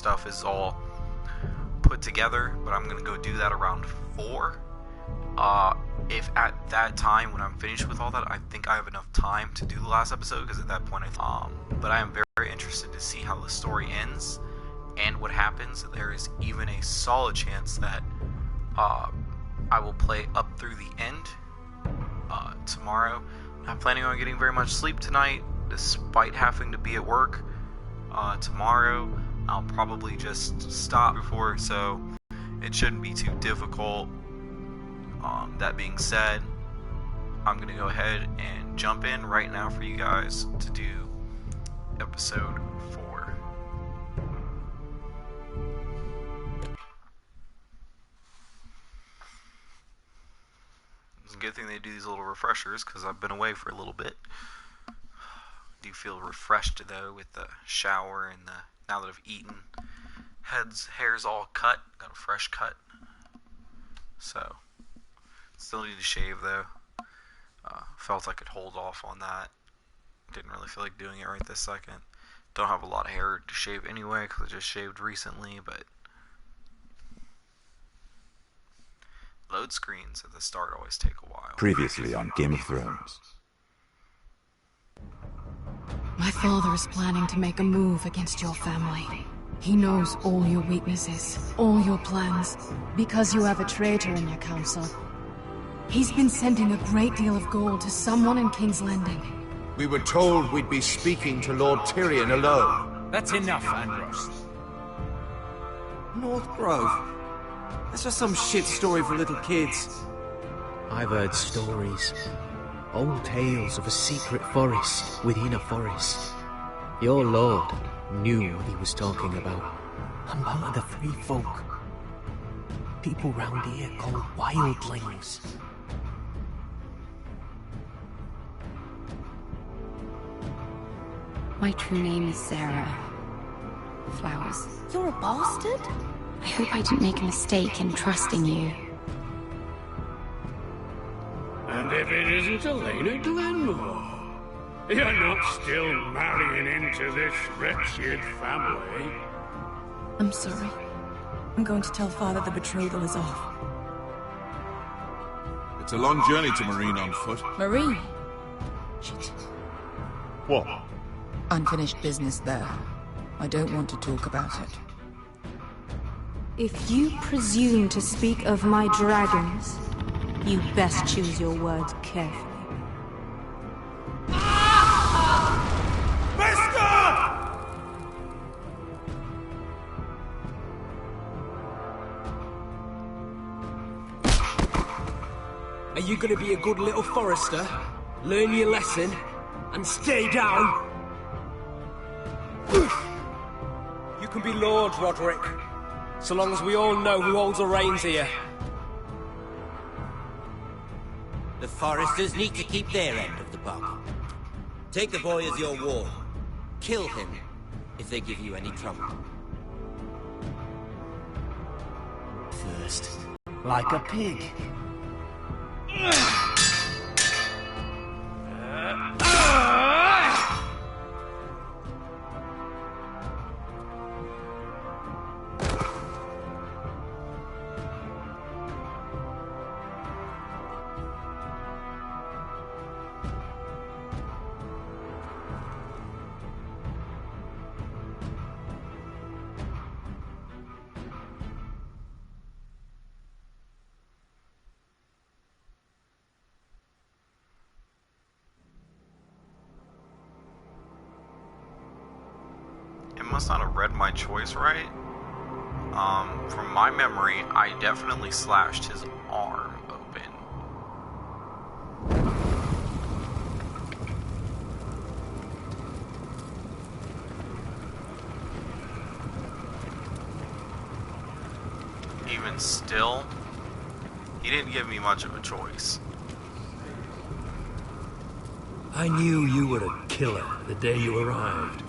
stuff is all put together, but I'm gonna go do that around 4. If at that time when I'm finished with all that, I think I have enough time to do the last episode, because at that point but I am very, very interested to see how the story ends and what happens. There is even a solid chance that I will play up through the end tomorrow. I'm planning on getting very much sleep tonight, despite having to be at work. Tomorrow I'll probably just stop before, so it shouldn't be too difficult. That being said, I'm going to go ahead and jump in right now for you guys to do episode 4. It's a good thing they do these little refreshers, because I've been away for a little bit. Do feel refreshed though with the shower and now that I've eaten. Hair's all cut, got a fresh cut. So still need to shave though. Felt I could hold off on that. Didn't really feel like doing it right this second. Don't have a lot of hair to shave anyway, because I just shaved recently, but load screens at the start always take a while. Previously on Game of Thrones. My father is planning to make a move against your family. He knows all your weaknesses, all your plans, because you have a traitor in your council. He's been sending a great deal of gold to someone in King's Landing. We were told we'd be speaking to Lord Tyrion alone. That's enough, Andros. North Grove? That's just some shit story for little kids. I've heard stories. Old tales of a secret forest within a forest. Your lord knew what he was talking about. I'm part of the Free Folk. People round here called wildlings. My true name is Sarah Flowers. You're a bastard? I hope I didn't make a mistake in trusting you. And if it isn't Elena Glenmore, you're not still marrying into this wretched family. I'm sorry. I'm going to tell Father the betrothal is off. It's a long journey to Marine on foot. Marine? Shit. What? Unfinished business there. I don't want to talk about it. If you presume to speak of my dragons, you best choose your words carefully. Are you gonna be a good little forester? Learn your lesson and stay down? You can be Lord, Roderick, so long as we all know who holds the reins here. The foresters need to keep their end of the bargain. Take the boy as your ward. Kill him if they give you any trouble. First, like a pig. Must not have read my choice right. From my memory, I definitely slashed his arm open. Even still, he didn't give me much of a choice. I knew you were a killer the day you arrived.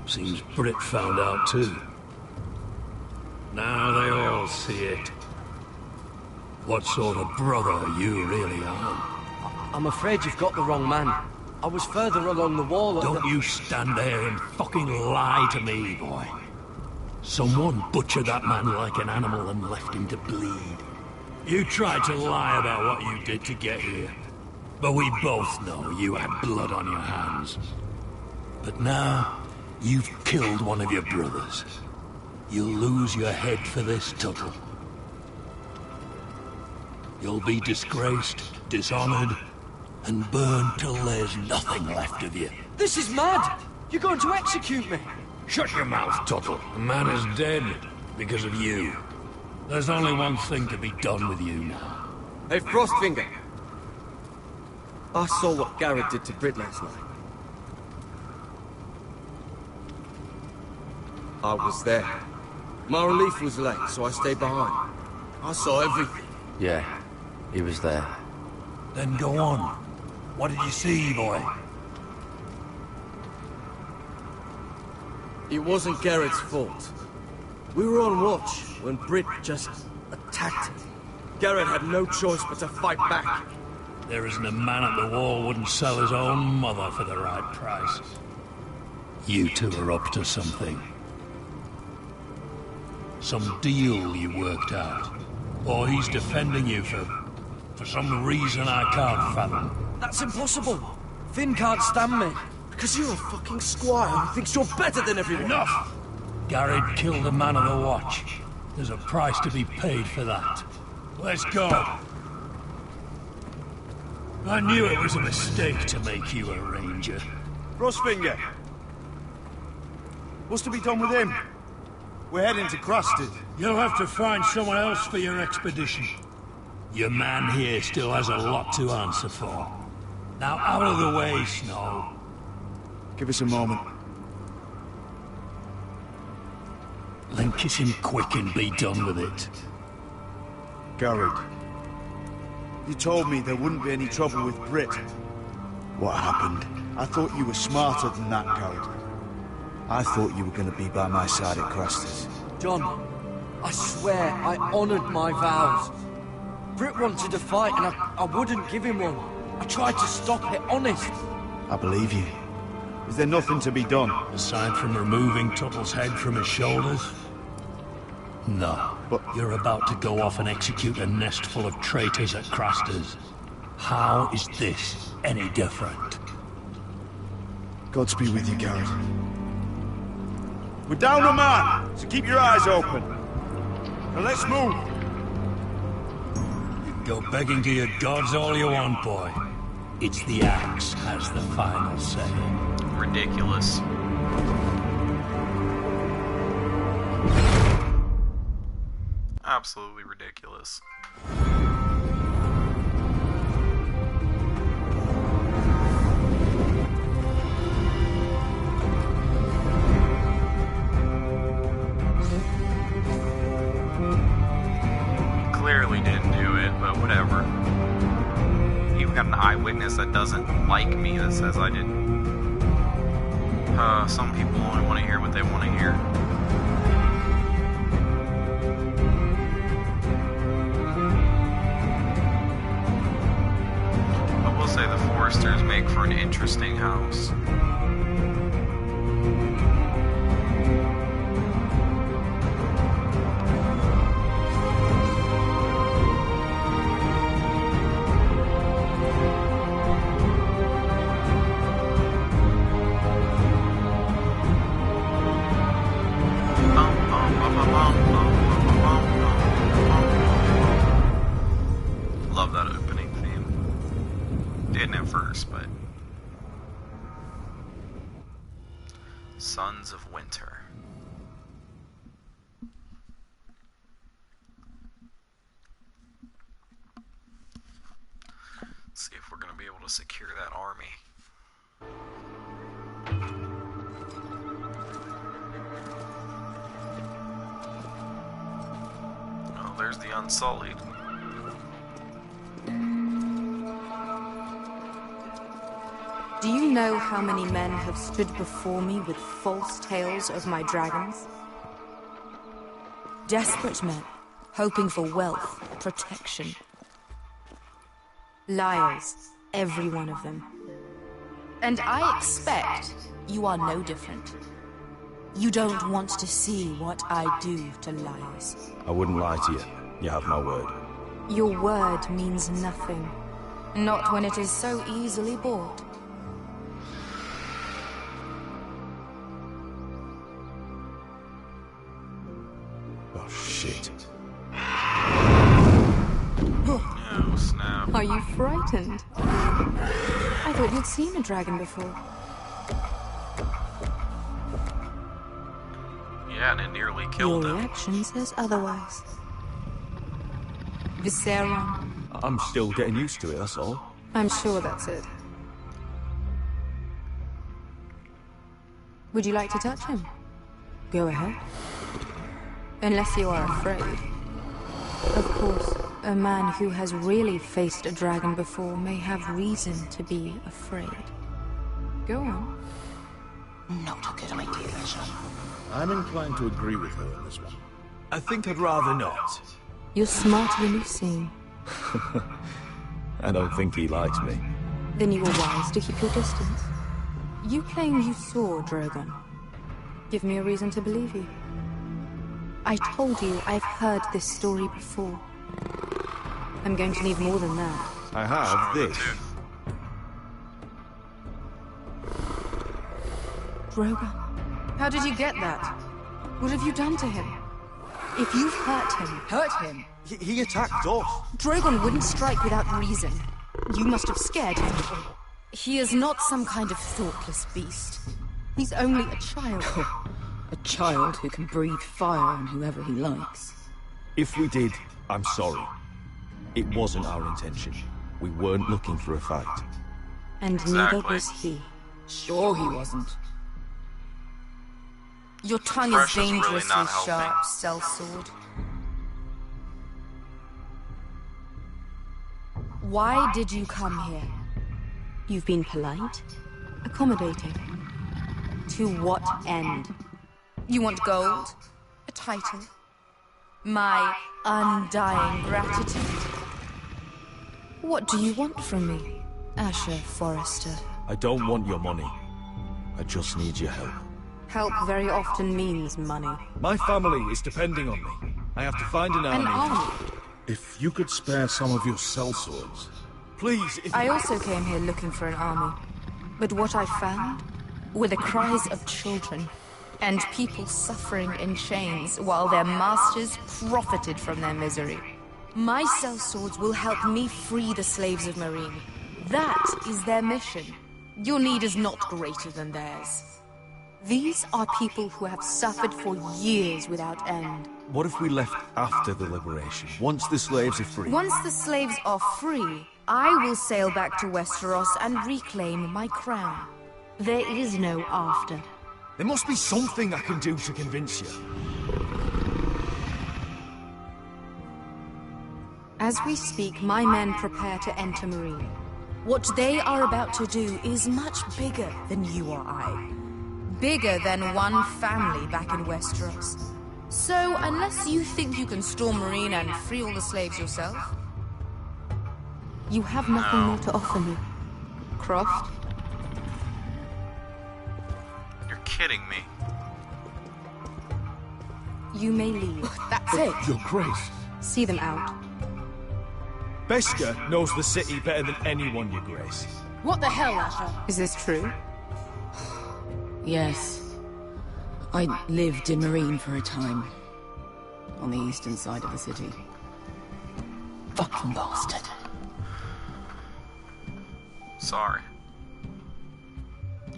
Seems Britt found out too. Now they all see it. What sort of brother you really are. I'm afraid you've got the wrong man. I was further along the wall. Don't you stand there and fucking lie to me, boy. Someone butchered that man like an animal and left him to bleed. You tried to lie about what you did to get here. But we both know you had blood on your hands. But now, you've killed one of your brothers. You'll lose your head for this, Tuttle. You'll be disgraced, dishonored, and burned till there's nothing left of you. This is mad! You're going to execute me! Shut your mouth, Tuttle. The man is dead because of you. There's only one thing to be done with you now. Hey, Frostfinger. I saw what Garrett did to Britt last night. I was there. My relief was late, so I stayed behind. I saw everything. Yeah, he was there. Then go on. What did you see, boy? It wasn't Garrett's fault. We were on watch when Britt just attacked it. Garrett had no choice but to fight back. There isn't a man at the wall wouldn't sell his own mother for the right price. You two are up to something. Some deal you worked out. Or he's defending you for some reason I can't fathom. That's impossible. Finn can't stand me. Because you're a fucking squire who thinks you're better than everyone. Enough! Garrett killed a man of the watch. There's a price to be paid for that. Let's go. I knew it was a mistake to make you a ranger. Frostfinger. What's to be done with him? We're heading to Crusted. You'll have to find someone else for your expedition. Your man here still has a lot to answer for. Now out of the way, Snow. Give us a moment. Then kiss him quick and be done with it. Garrett, you told me there wouldn't be any trouble with Britt. What happened? I thought you were smarter than that, Garrett. I thought you were going to be by my side at Crustus. John, I swear I honored my vows. Britt wanted to fight and I wouldn't give him one. I tried to stop it, honest. I believe you. Is there nothing to be done? Aside from removing Tuttle's head from his shoulders? No. But you're about to go off and execute a nest full of traitors at Crustus. How is this any different? Godspeed with you, Garrett. We're down a man, so keep your eyes open. Now let's move. You can go begging to your gods all you want, boy. It's the axe has the final say. Ridiculous. Absolutely ridiculous. Clearly didn't do it, but whatever. Even got an eyewitness that doesn't like me that says I didn't. Some people only want to hear what they want to hear. I will say the Foresters make for an interesting house. Love that opening theme. Didn't at first, but... Sons of Winter. Let's see if we're going to be able to secure that army. Oh, there's the Unsullied. Do you know how many men have stood before me with false tales of my dragons? Desperate men, hoping for wealth, protection. Liars, every one of them. And I expect you are no different. You don't want to see what I do to liars. I wouldn't lie to you. You have my word. Your word means nothing. Not when it is so easily bought. Oh, shit. Oh, snap. Are you frightened? I thought you'd seen a dragon before. Yeah, and it nearly killed Your him. reaction says otherwise. Viserion. I'm still getting used to it, that's all. I'm sure that's it. Would you like to touch him? Go ahead. Unless you are afraid. Of course, a man who has really faced a dragon before may have reason to be afraid. Go on. Not a good idea, son. I'm inclined to agree with her on this one. I think I'd rather not. You're smarter than you seem. I don't think he likes me. Then you were wise to keep your distance. You claim you saw Drogon. Give me a reason to believe you. I told you I've heard this story before. I'm going to need more than that. I have this. Drogon. How did you get that? What have you done to him? If you've hurt him. He attacked us. Drogon wouldn't strike without reason. You must have scared him. He is not some kind of thoughtless beast. He's only a child. A child who can breathe fire on whoever he likes. If we did, I'm sorry. It wasn't our intention. We weren't looking for a fight. And neither was he. Sure he wasn't. Your tongue is dangerously sharp, sellsword. Why did you come here? You've been polite, accommodating. To what end? You want gold? A title? My undying gratitude? What do you want from me, Asher Forrester? I don't want your money. I just need your help. Help very often means money. My family is depending on me. I have to find an army. An army? If you could spare some of your sellswords. Please, I also came here looking for an army. But what I found were the cries of children and people suffering in chains while their masters profited from their misery. My sellswords will help me free the slaves of Meereen. That is their mission. Your need is not greater than theirs. These are people who have suffered for years without end. What if we left after the liberation, once the slaves are free? Once the slaves are free, I will sail back to Westeros and reclaim my crown. There is no after. There must be something I can do to convince you. As we speak, my men prepare to enter Meereen. What they are about to do is much bigger than you or I. Bigger than one family back in Westeros. So, unless you think you can storm Meereen and free all the slaves yourself, you have nothing more to offer me. Croft? You're kidding me. You may leave. That's it. Your Grace. See them out. Beskha knows the city better than anyone, Your Grace. What the hell, Asher? Is this true? Yes. I lived in Meereen for a time. On the eastern side of the city. Fucking bastard. Sorry.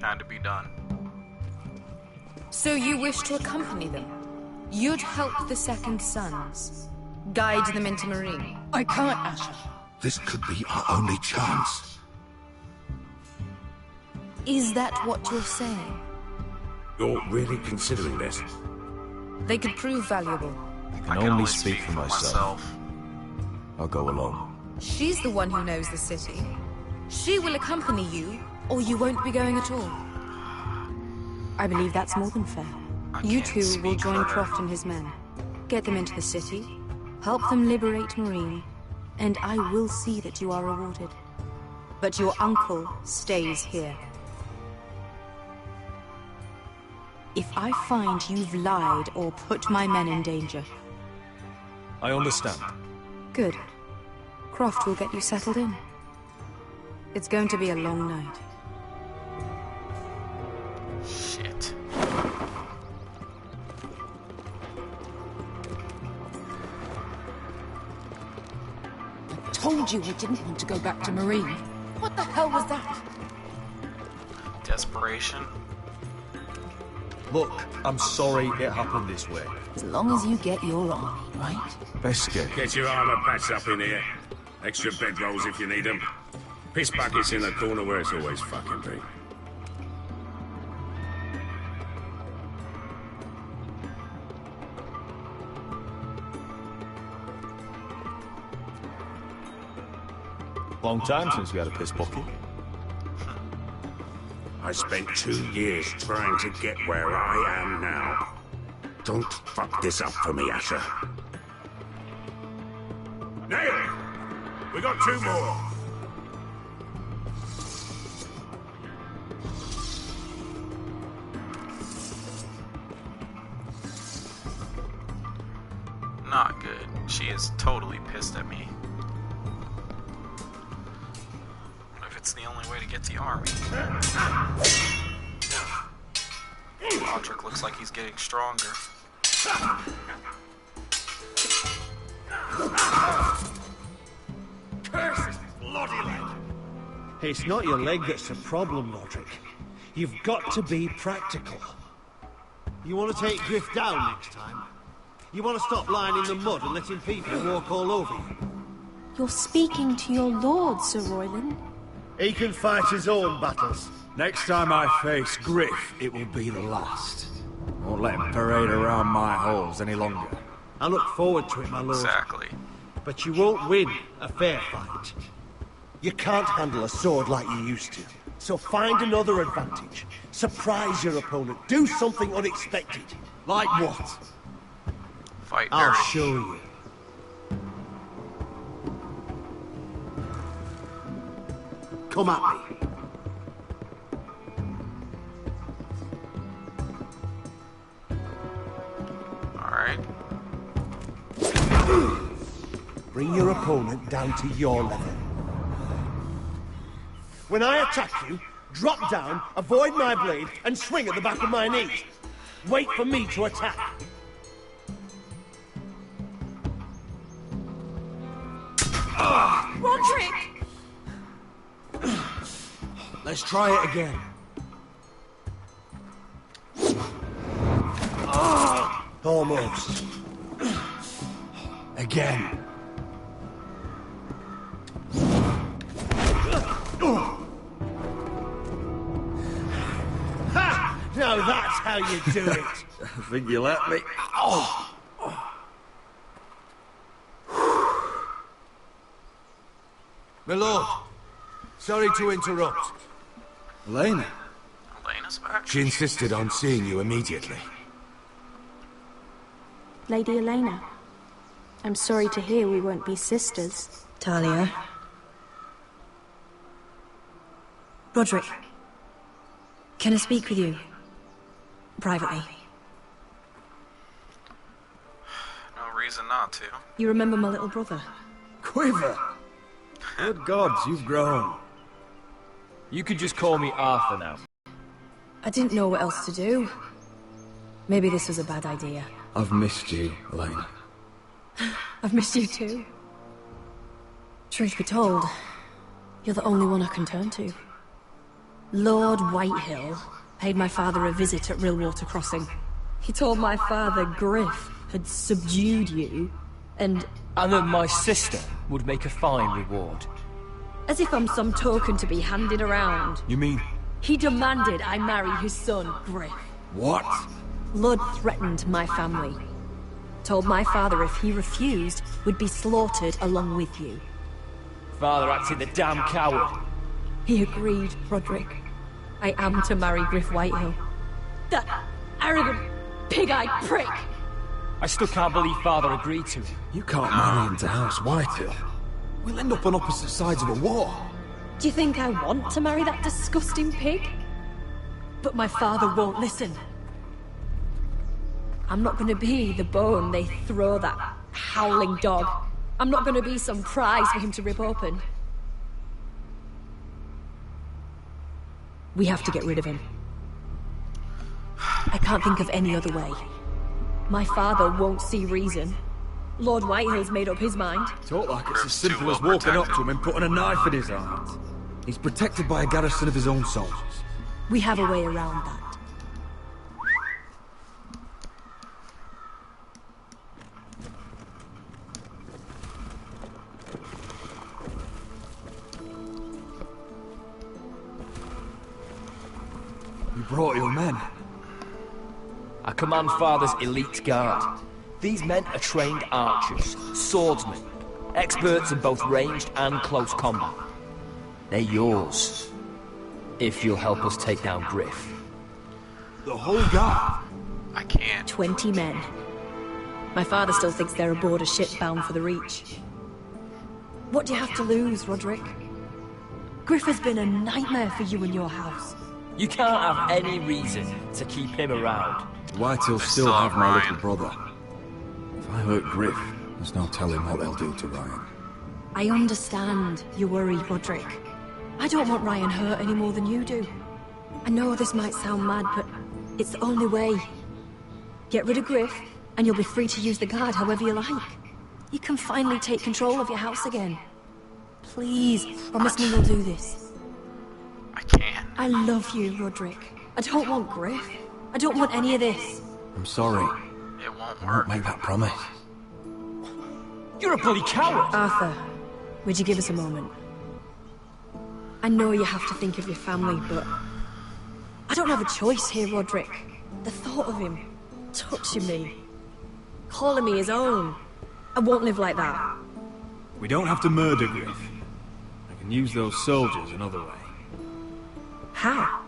Had to be done. So you wish to accompany them? You'd help the Second Sons. Guide them into Meereen. I can't, Asher. This could be our only chance. Is that what you're saying? You're really considering this? They could prove valuable. I can only speak for myself. I'll go alone. She's the one who knows the city. She will accompany you, or you won't be going at all. I believe that's more than fair. You two will join Croft and his men. Get them into the city, help them liberate Meereen, and I will see that you are rewarded. But your uncle stays here. if I find you've lied or put my men in danger. I understand. Good. Croft will get you settled in. It's going to be a long night. Shit. I told you I didn't want to go back to Marine. What the hell was that? Desperation. Look, I'm sorry it happened this way. As long as you get your army, right? Beskar. Get your armor patched up in here. Extra bedrolls if you need them. Piss buckets in the corner where it's always fucking been. Long time since we had a piss bucket. I spent 2 years trying to get where I am now. Don't fuck this up for me, Asher. Nail! We got 2 more! Not good. She is totally pissed at me. What if it's the only way to get the army? Roderick looks like he's getting stronger. Curse this bloody leg! It's not your leg that's the problem, Roderick. You've got to be practical. You want to take Griff down next time? You want to stop lying in the mud and letting people walk all over you? You're speaking to your lord, Sir Royland. He can fight his own battles. Next time I face Griff, it will be the last. Won't let him parade around my halls any longer. I look forward to it, my lord. Exactly. But you won't win a fair fight. You can't handle a sword like you used to. So find another advantage. Surprise your opponent. Do something unexpected. Like what? Fight I'll dirty. show you. Come at me. Alright. Bring your opponent down to your level. When I attack you, drop down, avoid my blade, and swing at the back of my knees. Wait for me to attack. Roderick! Let's try it again. Almost. Again. Ha! Now that's how you do it. I think you let me. Oh. My lord, sorry to interrupt. Elena? Elena's back? She insisted on seeing you immediately. Lady Elena, I'm sorry to hear we won't be sisters. Talia. Roderick. Can I speak with you? Privately. No reason not to. You remember my little brother? Quiver! Good gods, you've grown. You could just call me Arthur now. I didn't know what else to do. Maybe this was a bad idea. I've missed you, Elena. I've missed you too. Truth be told, you're the only one I can turn to. Lord Whitehill paid my father a visit at Rillwater Crossing. He told my father Griff had subdued you, and that my sister would make a fine reward. as if I'm some token to be handed around. You mean... He demanded I marry his son, Griff. What? Lud threatened my family. Told my father if he refused, we'd be slaughtered along with you. Father acted the damn coward. He agreed, Roderick. I am to marry Griff Whitehill. That arrogant, pig-eyed prick! I still can't believe Father agreed to it. You can't marry into House Whitehill. We'll end up on opposite sides of a war. Do you think I want to marry that disgusting pig? But my father won't listen. I'm not gonna be the bone they throw that howling dog. I'm not gonna be some prize for him to rip open. We have to get rid of him. I can't think of any other way. My father won't see reason. Lord Whitehill's made up his mind. Talk like it's as simple as walking up to him and putting a knife in his heart. He's protected by a garrison of his own soldiers. We have a way around that. You brought your men. I command Father's elite guard. These men are trained archers, swordsmen, experts in both ranged and close combat. They're yours, if you'll help us take down Griff. The whole guard? I can't. 20 men. My father still thinks they're aboard a ship bound for the Reach. What do you have to lose, Roderick? Griff has been a nightmare for you and your house. You can't have any reason to keep him around. Whitehills still have my little brother. If I hurt Griff, there's no telling what they'll do to Ryan. I understand your worry, Roderick. I don't want Ryan hurt any more than you do. I know this might sound mad, but it's the only way. Get rid of Griff, and you'll be free to use the guard however you like. You can finally take control of your house again. Please, promise me you'll do this. I can't. I love you, Roderick. I don't want Griff. I don't want any of this. I'm sorry. It won't I work. won't make that promise. You're a bloody coward! Arthur, would you give us a moment? I know you have to think of your family, but I don't have a choice here, Roderick. The thought of him touching me, calling me his own, I won't live like that. We don't have to murder Griff. I can use those soldiers another way. How?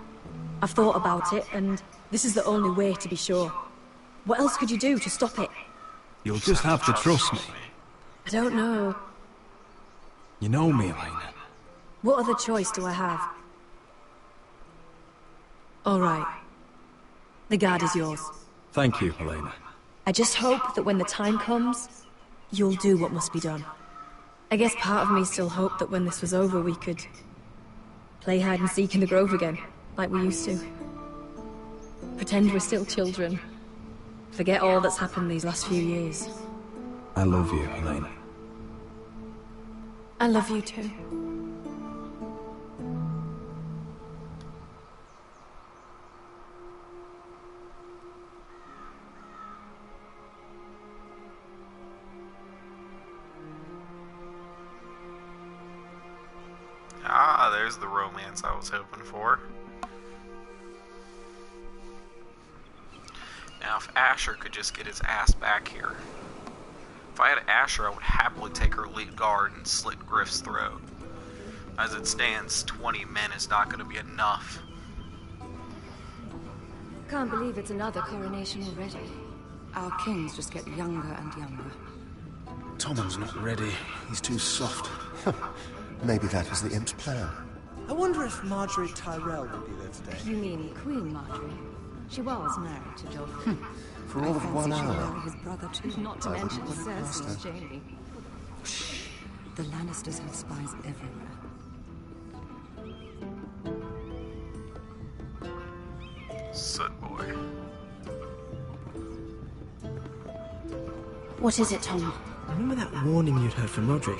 I've thought about it, and this is the only way to be sure. What else could you do to stop it? You'll just have to trust me. I don't know. You know me, Elena. What other choice do I have? All right. The guard is yours. Thank you, Elena. I just hope that when the time comes, you'll do what must be done. I guess part of me still hoped that when this was over we could play hide and seek in the grove again, like we used to. Pretend we're still children. Forget all that's happened these last few years. I love you, Elena. I love you too. Ah, there's the romance I was hoping for. Now, if Asher could just get his ass back here. If I had Asher, I would happily take her lead guard and slit Griff's throat. As it stands, 20 men is not going to be enough. Can't believe it's another coronation already. Our kings just get younger and younger. Tommen's not ready. He's too soft. Maybe that was the imp's plan. I wonder if Marjorie Tyrell will be there today. You mean Queen Marjorie? She was married to Joffrey. For all of 1 hour. His brother too. Not to mention Cersei and Jaime. The Lannisters have spies everywhere. Soot boy. What is it, Tom? Remember that warning you'd heard from Roderick?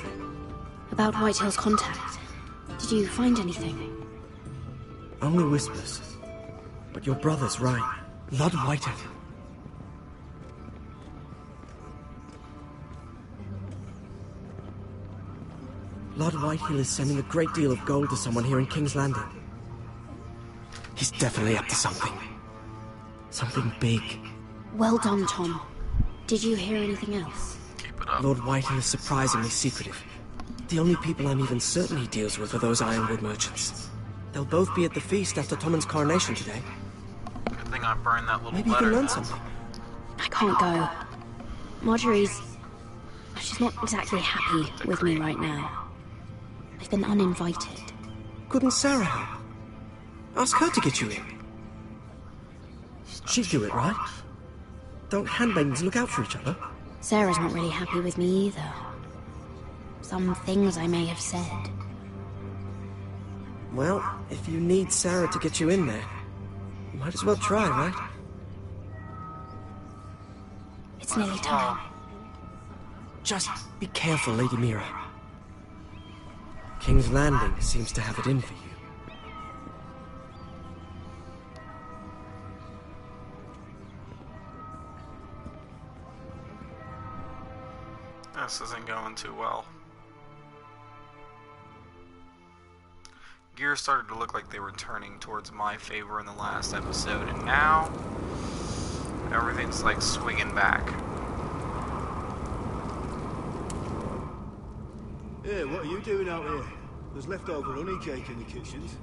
About Whitehill's contact. Did you find anything? Only whispers. But your brother's right. Lord Whitehill. Lord Whitehill is sending a great deal of gold to someone here in King's Landing. He's definitely up to something. Something big. Well done, Tom. Did you hear anything else? Keep it up. Lord Whitehill is surprisingly secretive. The only people I'm even certain he deals with are those Ironwood merchants. They'll both be at the feast after Tommen's coronation today. Good thing I burned that little Maybe you letter. can learn something. I can't go. Marjorie's... she's not exactly happy with me right now. I've been uninvited. Couldn't Sarah help? Ask her to get you in. She'd do it, right? Don't handmaidens look out for each other? Sarah's not really happy with me either. Some things I may have said. Well, if you need Sarah to get you in there, you might as well try, right? It's nearly time. Just be careful, Lady Mira. King's Landing seems to have it in for you. This isn't going too well. Gears started to look like they were turning towards my favor in the last episode, and now everything's like swinging back. Hey, what are you doing out here? There's leftover honey cake in the kitchens.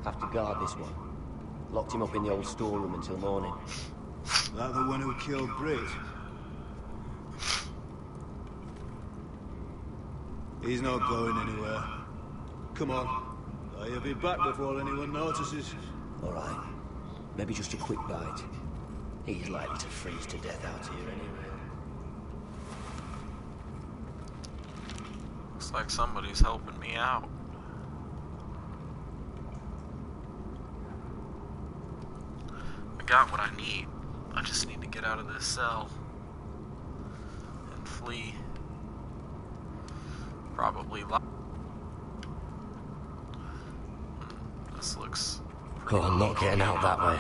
Have to guard this one. Locked him up in the old storeroom until morning. That the one who killed Britt? He's not going anywhere. Come on. He'll be back before anyone notices. All right. Maybe just a quick bite. He's likely to freeze to death out here anyway. Looks like somebody's helping me out. I got what I need. I just need to get out of this cell and flee. Probably. This looks. Oh, I'm not getting out that way.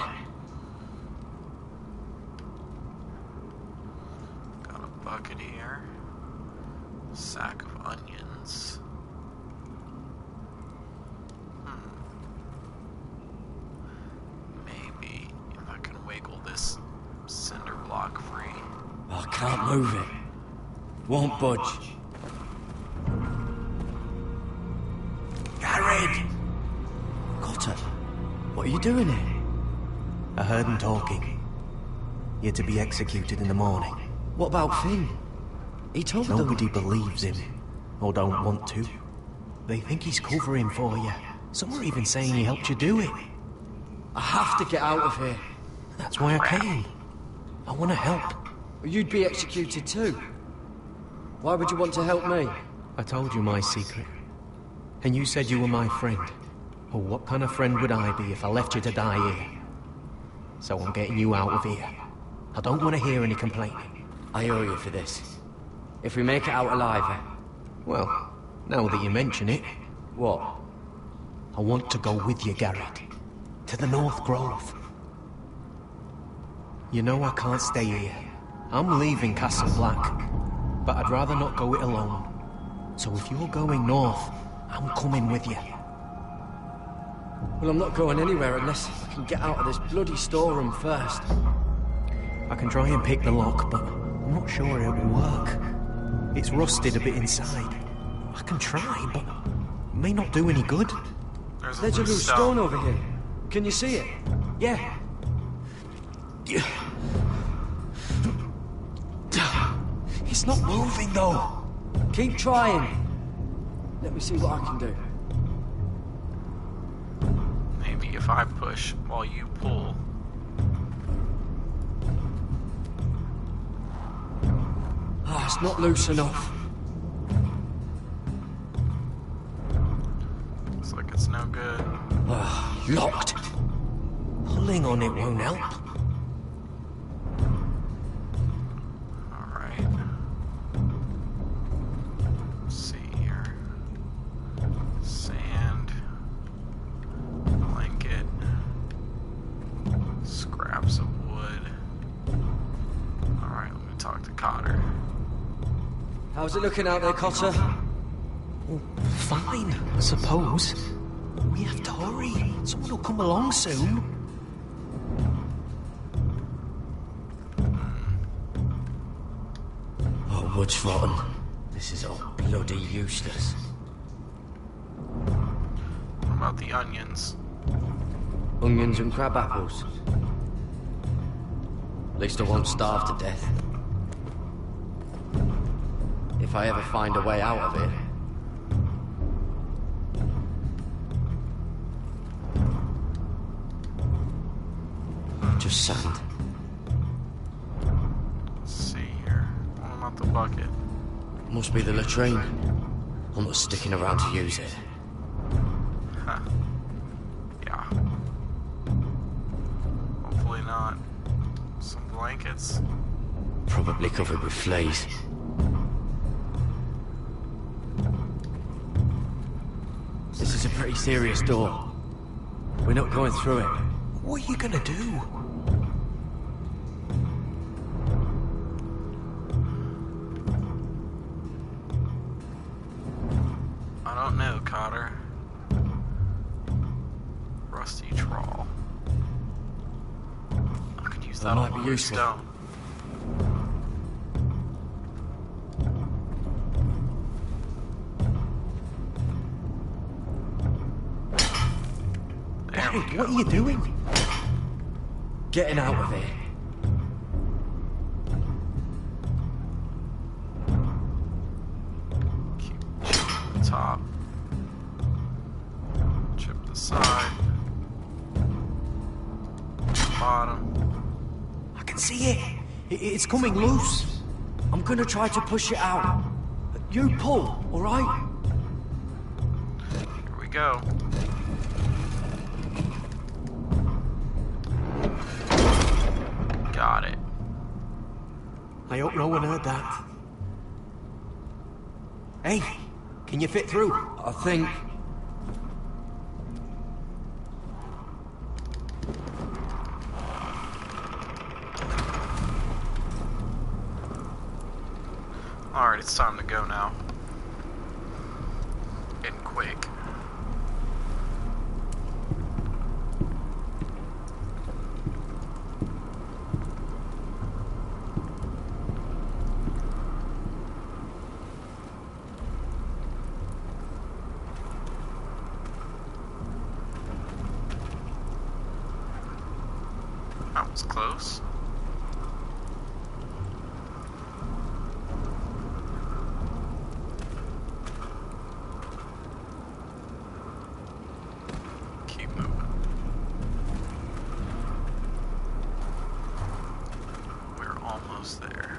Got a bucket here. Sack of onions. Maybe if I can wiggle this cinder block free. I can't move it. Won't budge. Garrett! Cotter, what are you doing here? I heard him talking. You're to be executed in the morning. What about Finn? He told them... Nobody believes him, or don't want to. They think he's covering for you. Some are even saying he helped you do it. I have to get out of here. That's why I came. I want to help. You'd be executed too. Why would you want to help me? I told you my secret. And you said you were my friend. Well, what kind of friend would I be if I left you to die here? So I'm getting you out of here. I don't want to hear any complaining. I owe you for this. If we make it out alive... Well, now that you mention it... What? I want to go with you, Garrett. To the North Grove. You know I can't stay here. I'm leaving Castle Black. But I'd rather not go it alone. So if you're going north, I'm coming with you. Well, I'm not going anywhere unless I can get out of this bloody storeroom first. I can try and pick the lock, but I'm not sure it'll work. It's rusted a bit inside. I can try, but it may not do any good. There's a loose stone over here. Can you see it? Yeah. It's not moving, though. Keep trying. Let me see what I can do. Maybe if I push while you pull. Ah, it's not loose enough. Looks like it's no good. Locked. Pulling on it won't help. Alright. Let's see here. Sand. Blanket. Scraps of wood. Alright, let me talk to Cotter. How's it looking out there, Cotter? Fine, I suppose. We have to hurry. Someone will come along soon. Oh, wood's rotten. This is all bloody useless. What about the onions? Onions and crab apples. At least I won't starve to death. If I ever find a way out of it. Just sand. want the bucket. Must be the latrine. I'm not sticking around to use it. Huh. Yeah. Hopefully not. Some blankets. Probably covered with fleas. This is a pretty serious door. We're not going through it. What are you gonna do? I don't know, Cotter. Rusty trawl. I could use that might on be my useful. stone. Barry, what are you doing? Getting out of here. Chip the top. Chip the side. Bottom. I can see it. It's coming loose. I'm gonna try to push it out. You pull, alright? Here we go. Got it. I hope no one heard that. Hey, can you fit through? I think... Alright, it's time to go now. And quick. That was close. Keep moving. We're almost there.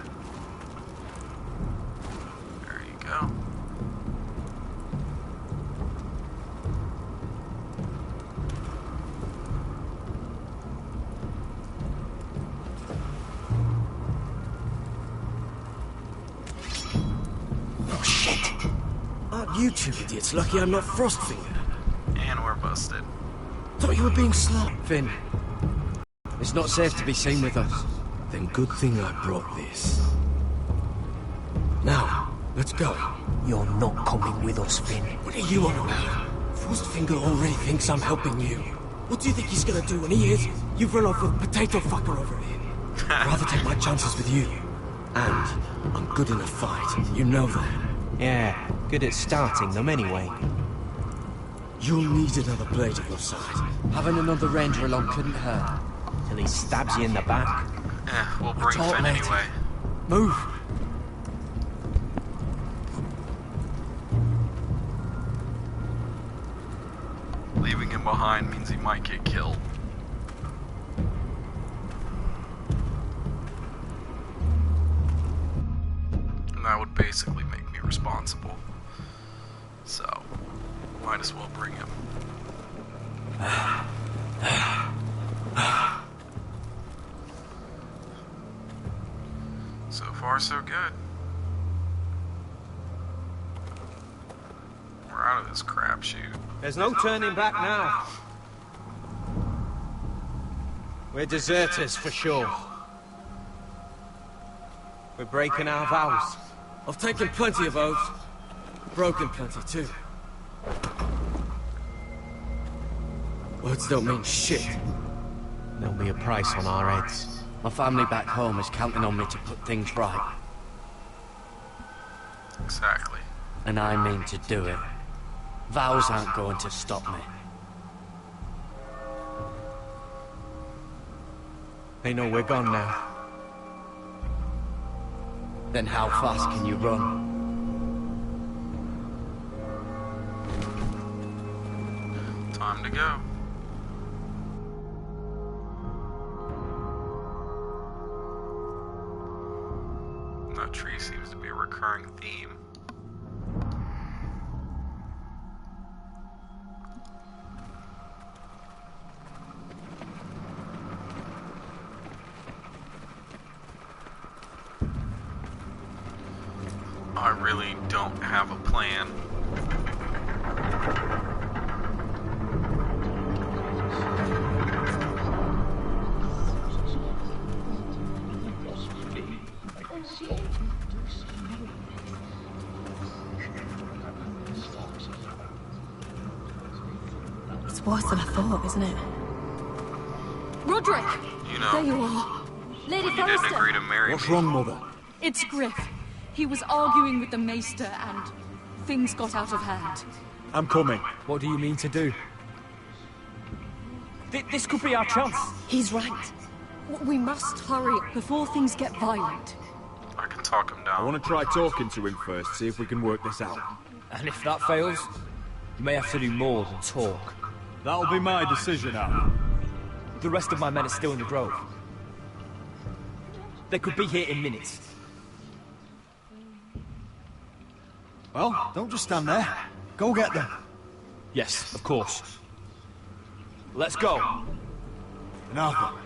There you go. Oh, shit! Aren't you two idiots lucky I'm not Frostfinger? And we're busted. Thought you were being smart. Finn, it's not safe to be seen with us. Then good thing I brought this. Now, let's go. You're not coming with us, Finn. What are you on about? Frostfinger already thinks I'm helping you. What do you think he's gonna do when he hears you've run off with potato fucker over here? I'd rather take my chances with you. And I'm good in a fight. You know that. Yeah, good at starting them anyway. You'll need another blade at your side. Having another ranger along couldn't hurt. Till he stabs you in the back. We'll bring talk Finn later. anyway. Move! Leaving him behind means he might get killed. And that would basically make me responsible. So, might as well bring him. So far, so good. We're out of this crapshoot. There's no turning back now. We're deserters for sure. We're breaking our vows. I've taken plenty of oaths. Broken plenty, too. Words don't mean shit. There'll be a price on our heads. My family back home is counting on me to put things right. Exactly. And I mean to do it. Vows aren't going to stop me. They know we're gone now. Then how fast can you run? Time to go. That tree seems to be a recurring theme. I really don't have a plan. It's worse than I thought, isn't it? Roderick! You know, there you are. Lady when you didn't Forrester. agree to marry What's me. wrong, Mother? It's Griff. He was arguing with the Maester and things got out of hand. I'm coming. What do you mean to do? This could be our chance. He's right. We must hurry before things get violent. I can talk him I down. want to try talking to him first, see if we can work this out. And if that fails, you may have to do more than talk. That'll be my decision, Al. The rest of my men are still in the grove. They could be here in minutes. Well, don't just stand there. Go get them. Yes, of course. Let's go. And Arthur,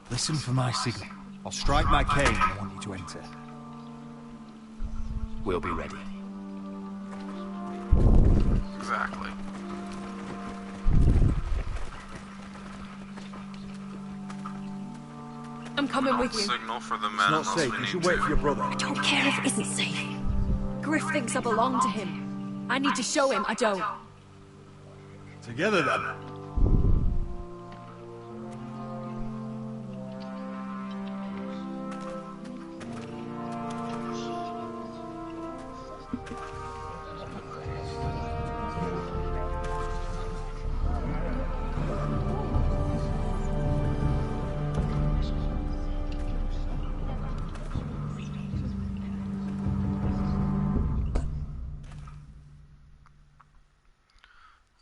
listen for my signal. I'll strike my cane and I want you to enter. We'll be ready. Exactly. I'm coming with you. Signal for the men. It's not and those safe. we You need should wait to. for your brother. I don't care if it isn't safe. Griff thinks I belong to him. I need to show him I don't. Together, then.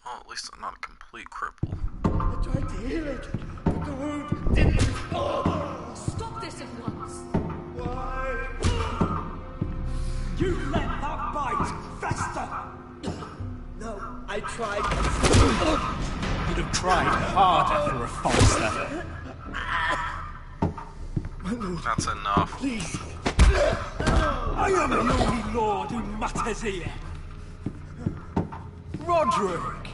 Oh, at least I'm not a complete cripple. I tried to heal it, but the wound didn't respond. Stop this at once. Why? You let that bite fester! No, I tried. You'd have tried harder for a Forrester. That's enough. Please. I am the only lord who matters here. Roderick!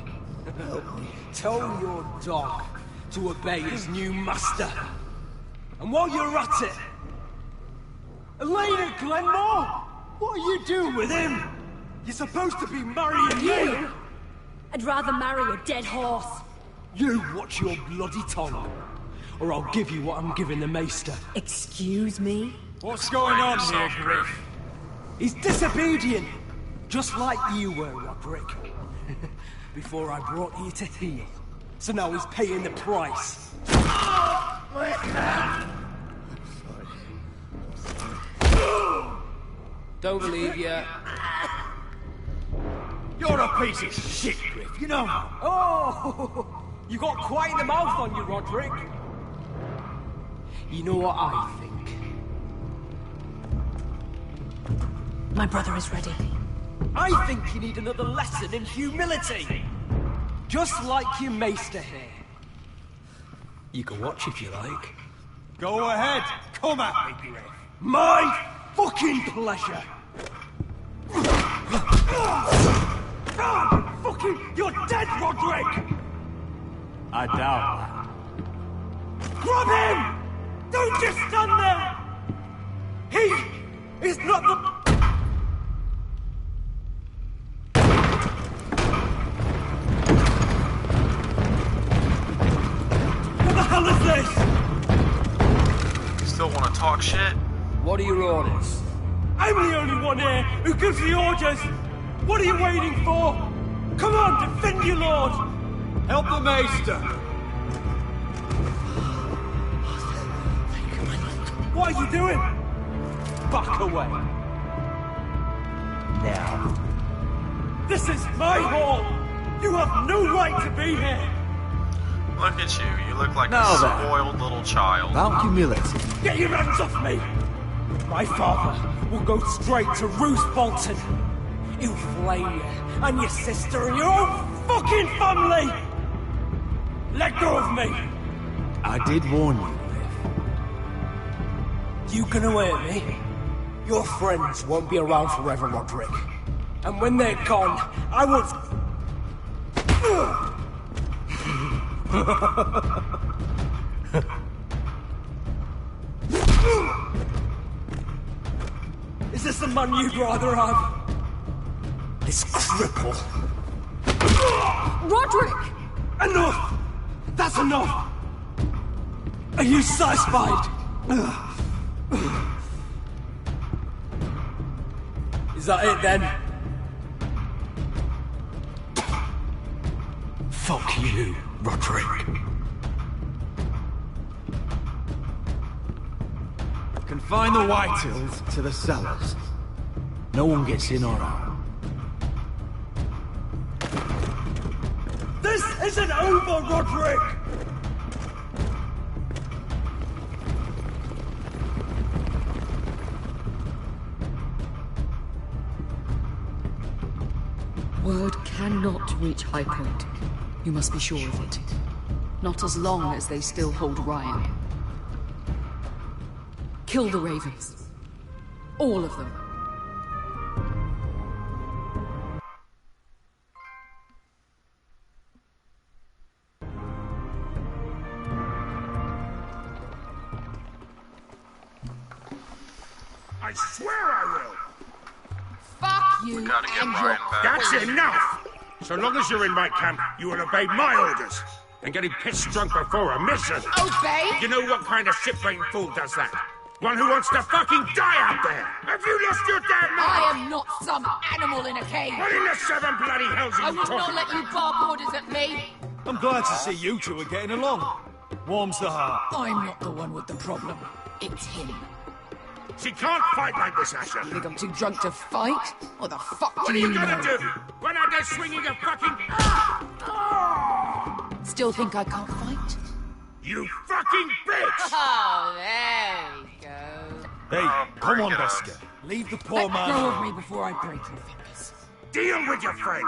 Tell your dog to obey his new master. And while you're at it, Elena Glenmore, what are you doing with him? You're supposed to be marrying me! I'd rather marry a dead horse. You watch your bloody tongue, or I'll give you what I'm giving the Maester. Excuse me? What's going on here, Griff? He's disobedient, just like you were, Roderick. Before I brought you to heel. So now he's paying the price. Don't believe you. You're a piece of shit, Griff, you know. Oh, you got quite the mouth on you, Roderick. You know what I think? My brother is ready. I think you need another lesson in humility. Just like your Maester here. You can watch if you like. Go ahead. Come at me, Griff. My fucking pleasure. God, fucking, you're dead, Roderick. I doubt that. Grab him! Don't just stand there. He is not the... What the hell is this? You still want to talk shit? What are your orders? I'm the only one here who gives the orders. What are you waiting for? Come on, defend your lord. Help the Maester. What are you doing? Back away. Now. This is my hall. You have no right to be here. Look at you. You look like Now a then. spoiled little child. About humility. Get your hands off me! My father will go straight to Roose Bolton. He'll flay you, and your sister, and your whole fucking family! Let go of me! I did warn you, Griff. You can away me. Your friends won't be around forever, Roderick. And when they're gone, I will... Is this the man you'd rather have? This cripple. Roderick! Enough! That's enough! Are you satisfied? Is that it then? Fuck you, Roderick. Confine the Whitehills to the cellars. No one gets in or out. This isn't over, Roderick! Word cannot reach High Point. You must be sure of it. Not as long as they still hold Ryan. Kill the Ravens. All of them. I swear I will! Fuck you We gotta get and Ryan your... back. That's enough! So long as you're in my camp, you will obey my orders. And getting pissed drunk before a mission. Obey? You know what kind of shit-brained fool does that? One who wants to fucking die out there! Have you lost your damn mind? I am not some animal in a cage. What in the seven bloody hells are I you will talking not let you bark orders at me. I'm glad to see you two are getting along. Warms the heart. I'm not the one with the problem. It's him. She can't fight like this, Asher. You think I'm too drunk to fight? What the fuck What do are you you gonna know? do? Run out there swinging a fucking... Still think I can't fight? You fucking bitch! Oh, there we go. Hey, come on, Veska. Leave the poor Let go man. of me before I break your fingers. Deal with your friend.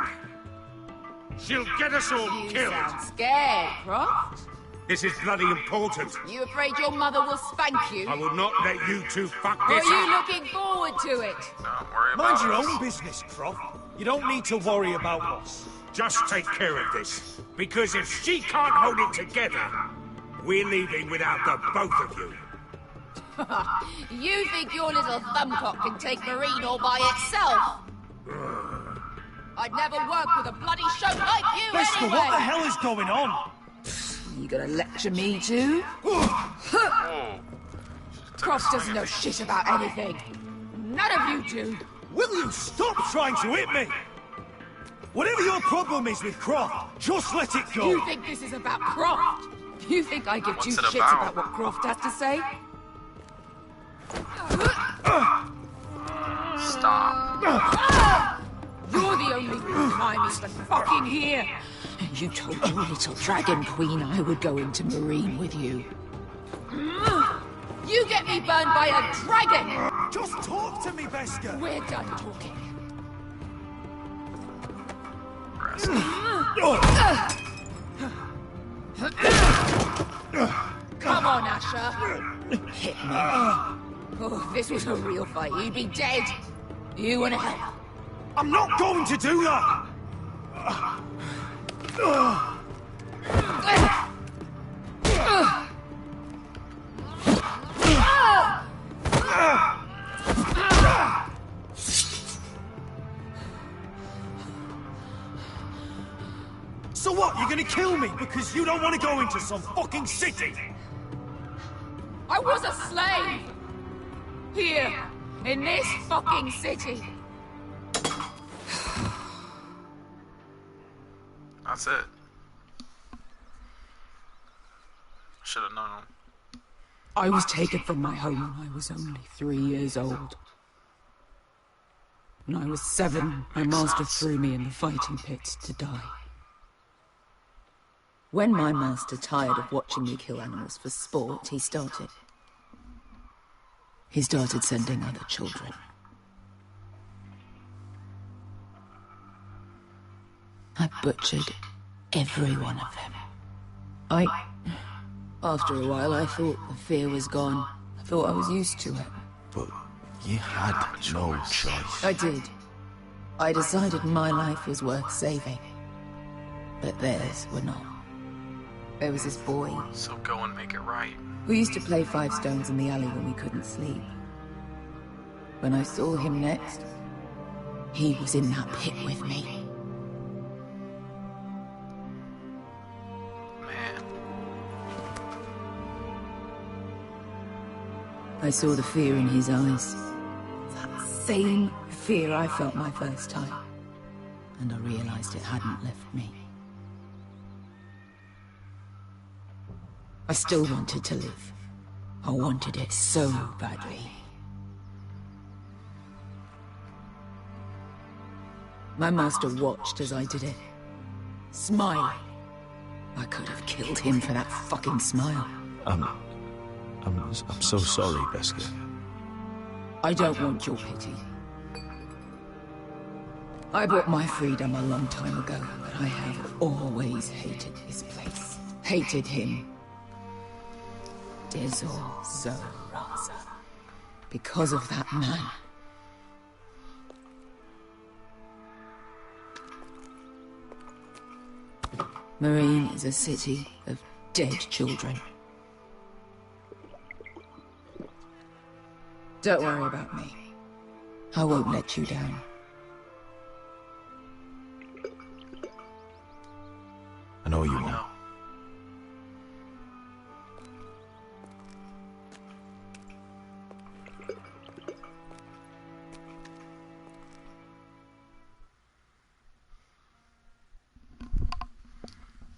She'll get us all You killed. sound scared, Croft. This is bloody important. You afraid your mother will spank you? I will not let you two fuck Or are this you up. looking forward to it? Don't worry about Mind your us. own business, Croft. You don't need to worry about us. Just take care of this. Because if she can't hold it together, we're leaving without the both of you. You think your little thumbcock can take Marine all by itself? I'd never work with a bloody show like you Veska, anyway! what the hell is going on? You gonna lecture me too? Croft doesn't know shit about anything. None of you do. Will you stop trying to hit me? Whatever your problem is with Croft, just let it go. You think this is about Croft? You think I give two What's it shits about? about what Croft has to say? Stop. You're the only reason I'm even fucking here. You told your little dragon queen I would go into Marine with you. You get me burned by a dragon! Just talk to me, Veska. We're done talking. Come on, Asher. Hit me. Oh, if this was a real fight, you'd be dead. You and hell. I'm not going to do that. So what? You're gonna kill me because you don't want to go into some fucking city? I was a slave! Here, in this fucking city. That's it. Should have known. I was taken from my home when I was only 3 years old. When I was 7, my master threw me in the fighting pits to die. When my master tired of watching me kill animals for sport, he started sending other children. I butchered every one of them. After a while, I thought the fear was gone. I thought I was used to it. But you had no choice. I did. I decided my life was worth saving. But theirs were not. There was this boy. So go and make it right. We used to play 5 stones in the alley when we couldn't sleep. When I saw him next, he was in that pit with me. I saw the fear in his eyes. That same fear I felt my first time. And I realized it hadn't left me. I still wanted to live. I wanted it so badly. My master watched as I did it, smiling. I could have killed him for that fucking smile. I'm so sorry, Beskha. I don't want your pity. I bought my freedom a long time ago, but I have always hated this place. Hated him. Dezor Zoraza. Because of that man. Marine is a city of dead children. Don't worry about me. I won't let you down. I know you won't.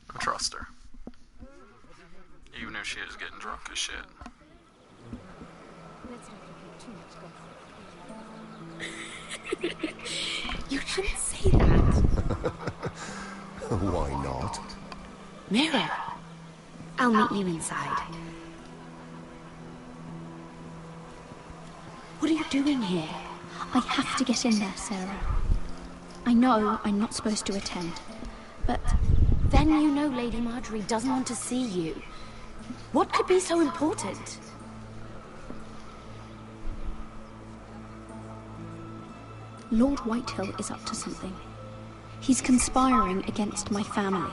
I trust her. Even if she is getting drunk as shit. You shouldn't say that. Why not? Mira, I'll meet you inside. What are you doing here? I have to get in there, Sarah. I know I'm not supposed to attend, but then you know Lady Marjorie doesn't want to see you. What could be so important? Lord Whitehill is up to something. He's conspiring against my family.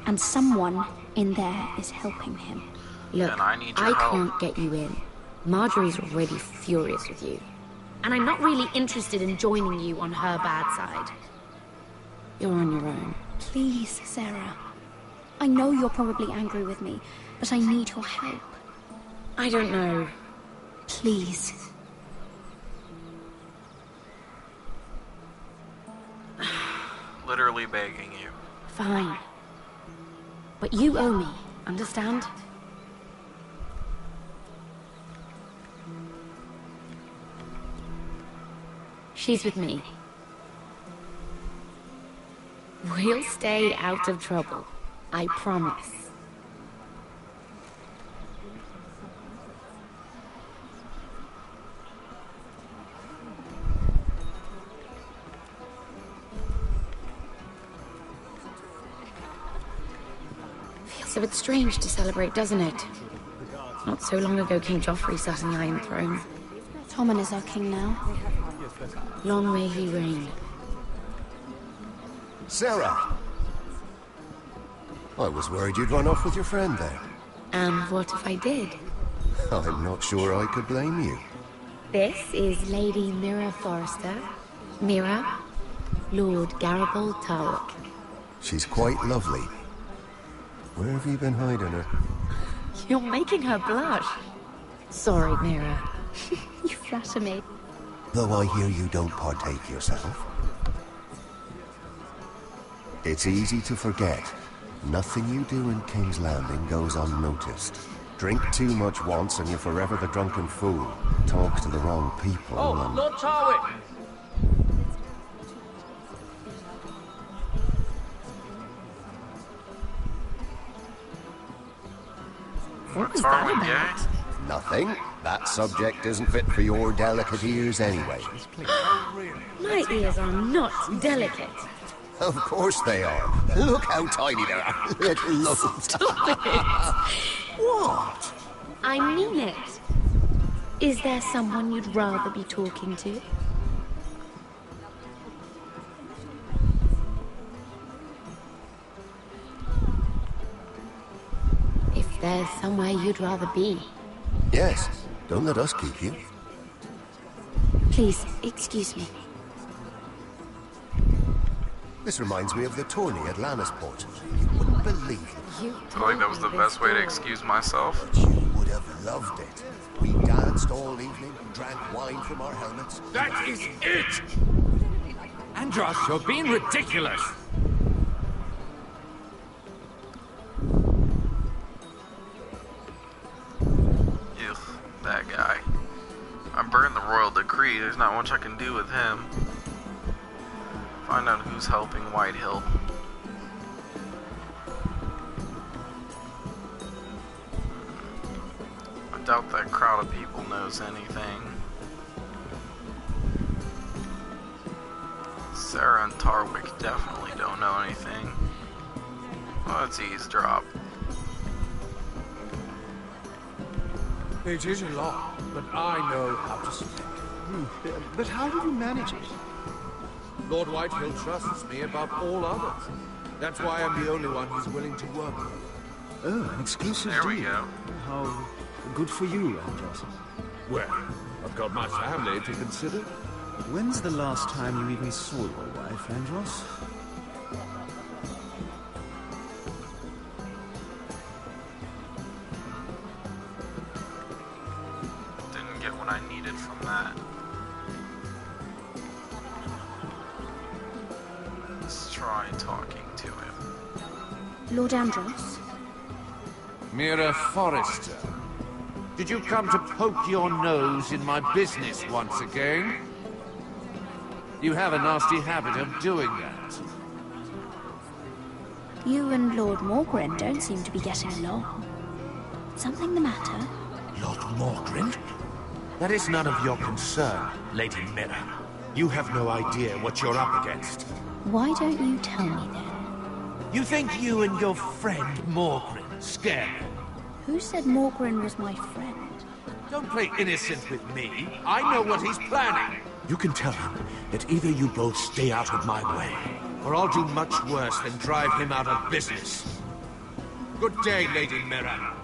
And someone in there is helping him. Look, I can't get you in. Marjorie's already furious with you. And I'm not really interested in joining you on her bad side. You're on your own. Please, Sarah. I know you're probably angry with me, but I need your help. I don't know. Please. Literally begging you. Fine. But you owe me, understand? She's with me. We'll stay out of trouble. I promise. Feels a bit strange to celebrate, doesn't it? Not so long ago, King Joffrey sat on the Iron Throne. Tommen is our king now. Long may he reign. Sarah! I was worried you'd run off with your friend there. And what if I did? I'm not sure I could blame you. This is Lady Mira Forrester. Mira, Lord Garibald Tarwick. She's quite lovely. Where have you been hiding her? You're making her blush. Sorry, Mira. You flatter me. Though I hear you don't partake yourself. It's easy to forget. Nothing you do in King's Landing goes unnoticed. Drink too much once and you're forever the drunken fool. Talk to the wrong people and... Lord Tarwick! What was that about? Nothing. That subject isn't fit for your delicate ears anyway. My ears are not delicate. Of course they are. Look how tiny they are. Little loads. Stop it! What? I mean it. Is there someone you'd rather be talking to? If there's somewhere you'd rather be. Yes. Don't let us keep you. Please, excuse me. This reminds me of the tourney at Lannisport. You wouldn't believe it. I feel like that was the best way to excuse myself. But you would have loved it. We danced all evening, drank wine from our helmets. That is it! Andros, you're being ridiculous! Ugh, that guy. I burned the royal decree. There's not much I can do with him. Find out who's helping Whitehill. I doubt that crowd of people knows anything. Sarah and Tarwick definitely don't know anything. Let's eavesdrop. It is a law, but I know how to spend it. But how did you manage it? Lord Whitehill trusts me above all others. That's why I'm the only one he's willing to work with. Oh, an exclusive There deal. we go. How good for you, Andros. Well, I've got my family to consider. When's the last time you even saw your wife, Andros? Didn't get what I needed from that. Let's try talking to him. Lord Andros? Mira Forrester, did you come to poke your nose in my business once again? You have a nasty habit of doing that. You and Lord Morgren don't seem to be getting along. Something the matter? Lord Morgren? That is none of your concern, Lady Mira. You have no idea what you're up against. Why don't you tell me then? You think you and your friend Morgren scare me? Who said Morgren was my friend? Don't play innocent with me. I know what he's planning. You can tell him that either you both stay out of my way, or I'll do much worse than drive him out of business. Good day, Lady Mira.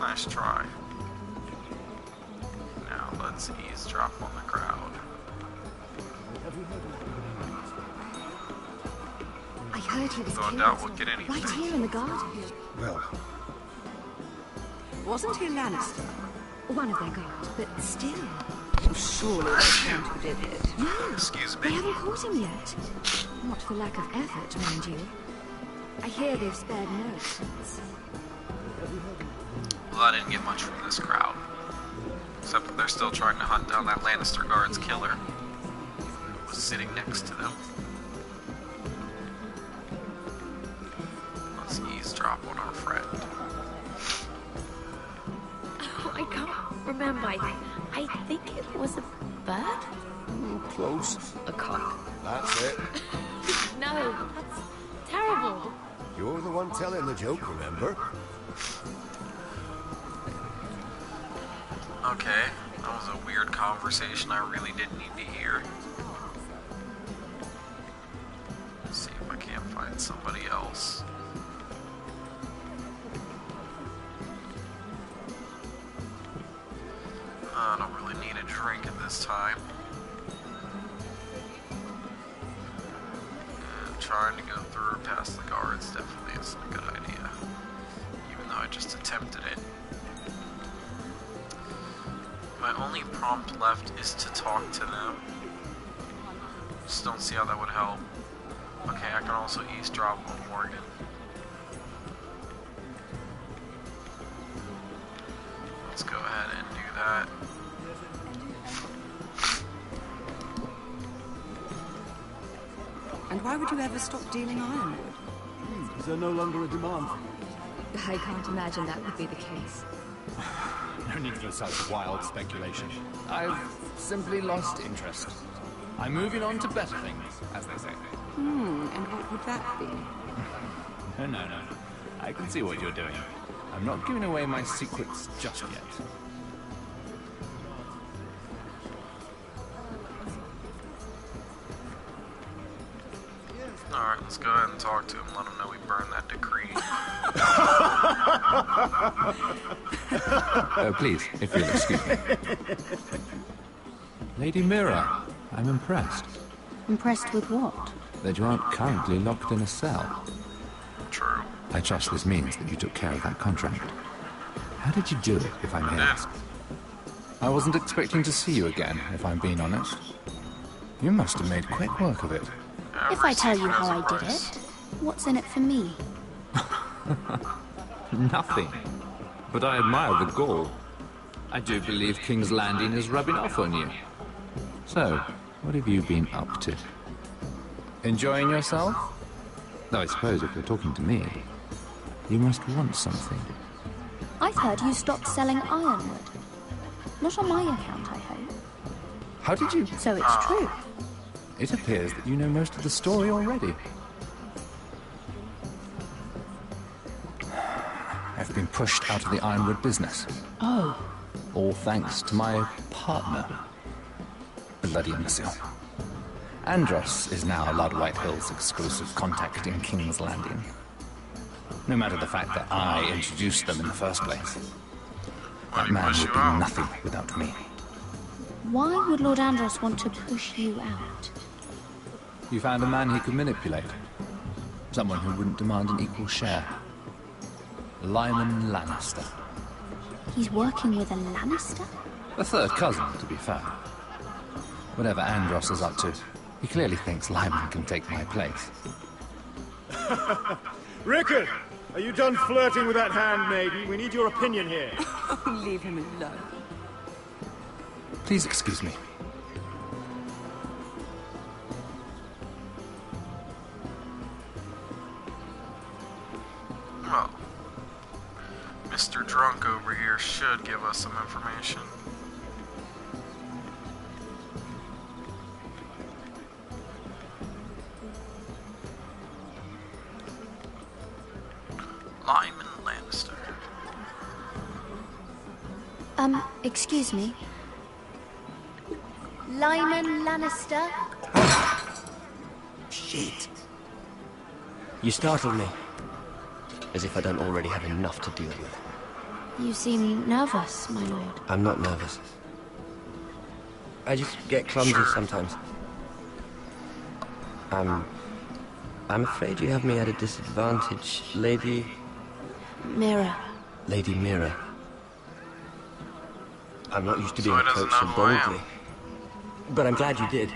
Nice try. Now let's eavesdrop on the crowd. I heard he was Though I killed. doubt we'll get anything. Right here in the garden. Well, Wasn't he a Lannister? One of their guard, but still. Surely they can't who did it. No. Excuse They me. haven't caught him yet. Not for lack of effort, mind you. I hear they've spared no expense. Well, I didn't get much from this crowd. Except that they're still trying to hunt down that Lannister guard's killer. Who was sitting next to them. Let's eavesdrop on our friend. Oh, I can't remember. I think it was a bird? Close. A cock. That's it. No, that's terrible. You're the one telling the joke, remember? Okay, that was a weird conversation I really didn't need to hear. Let's see if I can't find somebody else. I don't really need a drink at this time. And trying to go through past the guards definitely isn't a good idea. Even though I just attempted it. My only prompt left is to talk to them. Just don't see how that would help. Okay, I can also eavesdrop on Morgan. Let's go ahead and do that. And why would you ever stop dealing ironwood? Is there no longer a demand for it? I can't imagine that would be the case. No need for such wild speculation. I've simply lost interest. I'm moving on to better things, as they say. And what would that be? No. I can see what you're doing. I'm not giving away my secrets just yet. Alright, let's go ahead and talk to him, let him know we burned that decree. Please, if you'll excuse me. Lady Mira, I'm impressed. Impressed with what? That you aren't currently locked in a cell. True. I trust this means that you took care of that contract. How did you do it, if I may ask? I wasn't expecting to see you again, if I'm being honest. You must have made quick work of it. If I tell you how I did it, what's in it for me? Nothing. But I admire the gall. I do believe King's Landing is rubbing off on you. So, what have you been up to? Enjoying yourself? Though I suppose if you're talking to me, you must want something. I've heard you stopped selling ironwood. Not on my account, I hope. How did you... So it's true. It appears that you know most of the story already. I've been pushed out of the ironwood business. Oh. All thanks to my partner. Bloody imbecile. Andros is now Lord Whitehill's exclusive contact in King's Landing. No matter the fact that I introduced them in the first place. That man would be nothing without me. Why would Lord Andros want to push you out? You found a man he could manipulate. Someone who wouldn't demand an equal share. Lyman Lannister. He's working with a Lannister? A third cousin, to be fair. Whatever Andros is up to, he clearly thinks Lyman can take my place. Rickard! Are you done flirting with that handmaiden? We need your opinion here. Leave him alone. Please excuse me. Well, Mr. Drunk over here should give us some information. Lyman Lannister. Excuse me. Lyman Lannister? Shit. You startled me. As if I don't already have enough to deal with. You seem nervous, my lord. I'm not nervous. I just get clumsy sometimes. I'm afraid you have me at a disadvantage, Lady... Mira. Lady Mira. I'm not used to being approached so boldly. But I'm glad you did.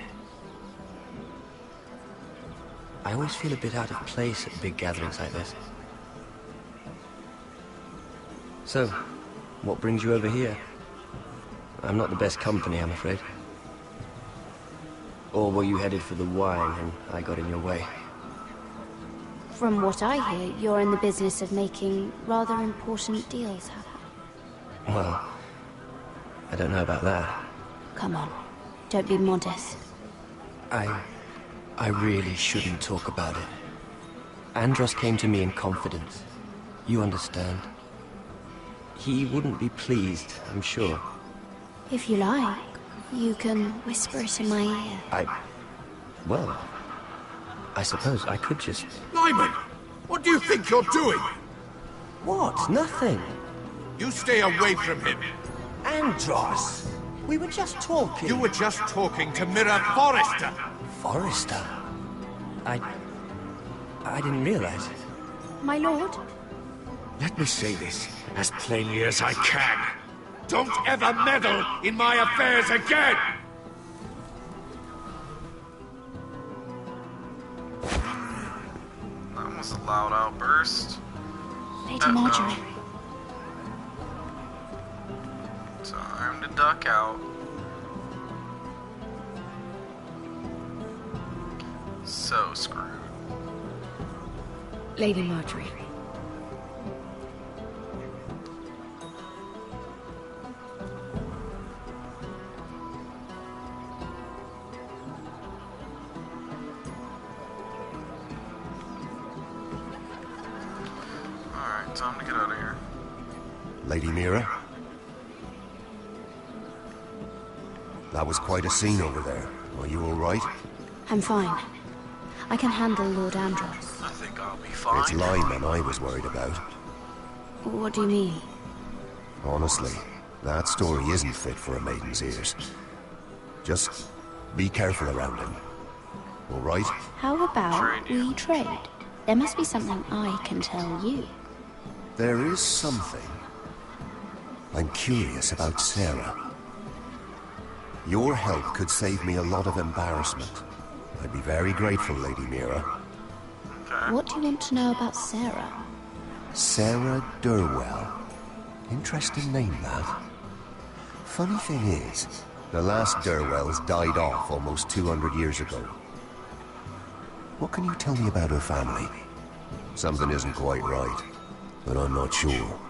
I always feel a bit out of place at big gatherings like this. So, what brings you over here? I'm not the best company, I'm afraid. Or were you headed for the wine and I got in your way? From what I hear, you're in the business of making rather important deals, Hannah. Well, I don't know about that. Come on, don't be modest. I really shouldn't talk about it. Andros came to me in confidence. You understand? He wouldn't be pleased, I'm sure. If you like, you can whisper it in my ear. Well, I suppose I could just... Lyman! What do you think you're doing? What? Nothing. You stay away from him. Andros! We were just talking. You were just talking to Mira Forrester. Forrester? I didn't realize. My lord? Let me say this as plainly as I can. Don't ever meddle in my affairs again! That was a loud outburst. Lady Marjorie. Time to duck out. So screwed. Lady Marjorie. Alright, time to get out of here. Lady Mira? That was quite a scene over there. Are you all right? I'm fine. I can handle Lord Andros. I think I'll be fine. It's Lyman I was worried about. What do you mean? Honestly, that story isn't fit for a maiden's ears. Just be careful around him. All right? How about we trade? There must be something I can tell you. There is something. I'm curious about Sarah. Your help could save me a lot of embarrassment. I'd be very grateful, Lady Mira. What do you want to know about Sarah? Sarah Durwell. Interesting name, that. Funny thing is, the last Durwells died off almost 200 years ago. What can you tell me about her family? Something isn't quite right, but I'm not sure.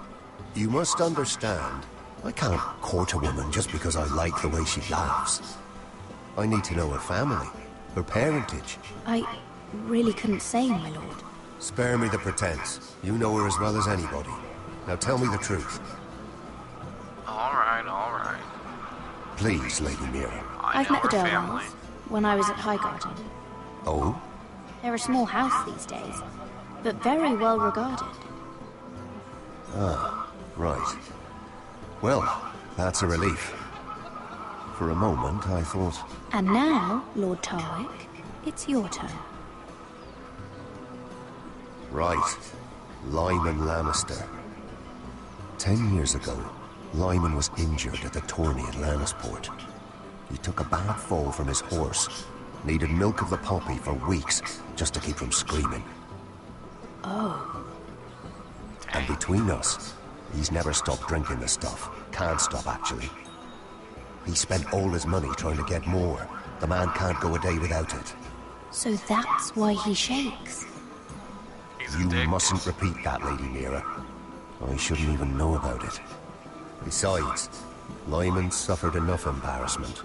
You must understand, I can't court a woman just because I like the way she laughs. I need to know her family, her parentage. I really couldn't say, my lord. Spare me the pretense. You know her as well as anybody. Now tell me the truth. Alright, alright. Please, Lady Mira. I've met the Durwells when I was at Highgarden. Oh? They're a small house these days, but very well regarded. Ah, right. Well, that's a relief. For a moment, I thought... And now, Lord Tarwick, it's your turn. Right. Lyman Lannister. 10 years ago, Lyman was injured at the tourney at Lannisport. He took a bad fall from his horse. Needed milk of the poppy for weeks, just to keep from screaming. Oh. And between us, he's never stopped drinking the stuff. Can't stop, actually. He spent all his money trying to get more. The man can't go a day without it. So that's why he shakes. You mustn't repeat that, Lady Mira. I shouldn't even know about it. Besides, Lyman suffered enough embarrassment.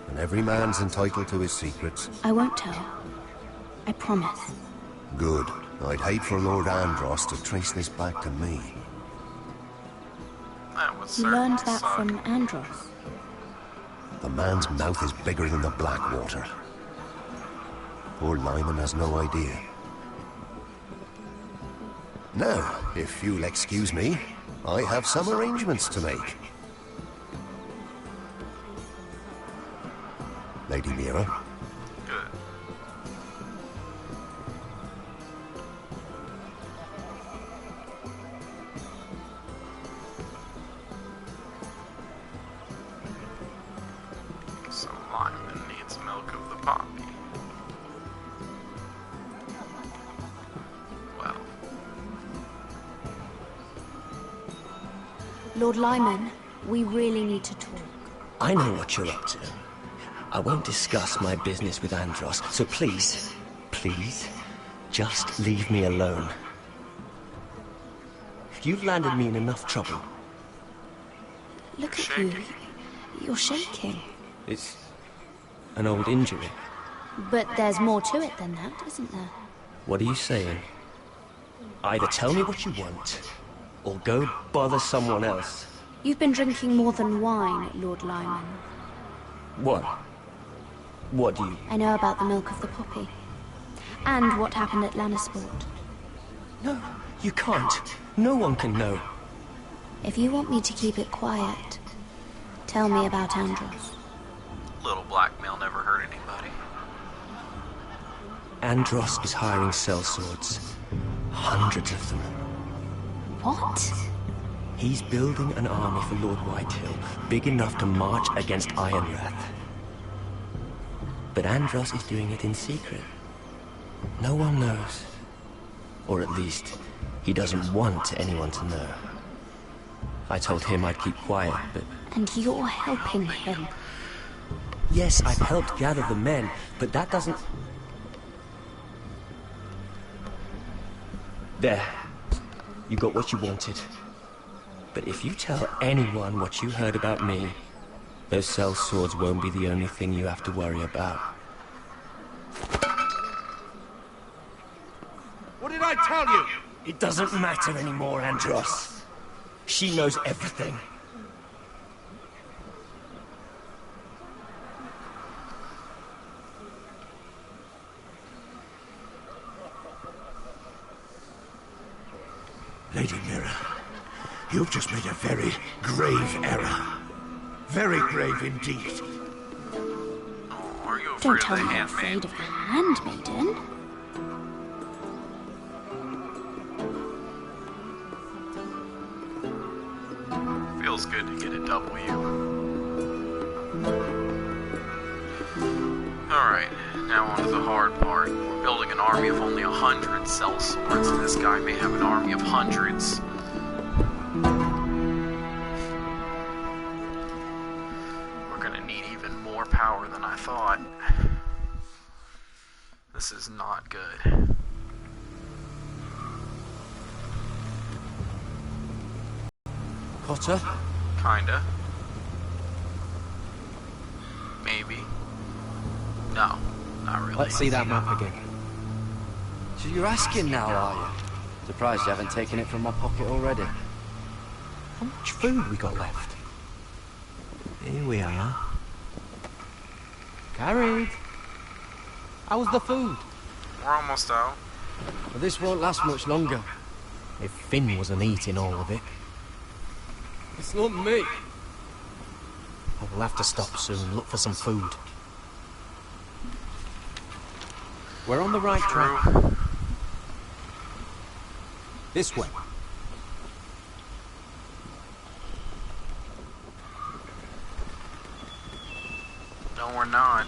And every man's entitled to his secrets. I won't tell. I promise. Good. I'd hate for Lord Andros to trace this back to me. You learned that from Andros. The man's mouth is bigger than the Blackwater. Poor Lyman has no idea. Now, if you'll excuse me, I have some arrangements to make. Lady Mira? Good. So Lyman needs milk of the poppy. Well. Lord Lyman, we really need to talk. I know what you're up to. I won't discuss my business with Andros, so please, just leave me alone. You've landed me in enough trouble. Look at you. You're shaking. It's an old injury. But there's more to it than that, isn't there? What are you saying? Either tell me what you want, or go bother someone else. You've been drinking more than wine, Lord Lyman. What? What do you... I know about the milk of the poppy. And what happened at Lannisport. No, you can't. No one can know. If you want me to keep it quiet, tell me about Andros. Little blackmail never hurt anybody. Andros is hiring sellswords. Hundreds of them. What? He's building an army for Lord Whitehill, big enough to march against Ironrath. But Andros is doing it in secret. No one knows. Or at least, he doesn't want anyone to know. I told him I'd keep quiet, but... And you're helping him. Yes, I've helped gather the men, but that doesn't... There. You got what you wanted. But if you tell anyone what you heard about me, those cell swords won't be the only thing you have to worry about. What did I tell you? It doesn't matter anymore, Andros. She knows everything. Lady Mira, you've just made a very grave error. Very grave indeed. Are you Don't afraid tell of the me you're handmaid? afraid of the handmaiden. Feels good to get a W. Alright, now on to the hard part. We're building an army of only 100 cell swords, and this guy may have an army of hundreds. We're gonna need even more power than I thought. This is not good. Potter? Kinda. Maybe. No, not really. Let's see that map again. So you're asking now, are you? Surprised you haven't taken it from my pocket already. How much food we got left? Here we are. Carried. How was the food? We're almost out. Well, this won't last much longer. If Finn wasn't eating all of it. It's not me. I will have to stop soon, look for some food. We're on the right track. This way. No, we're not.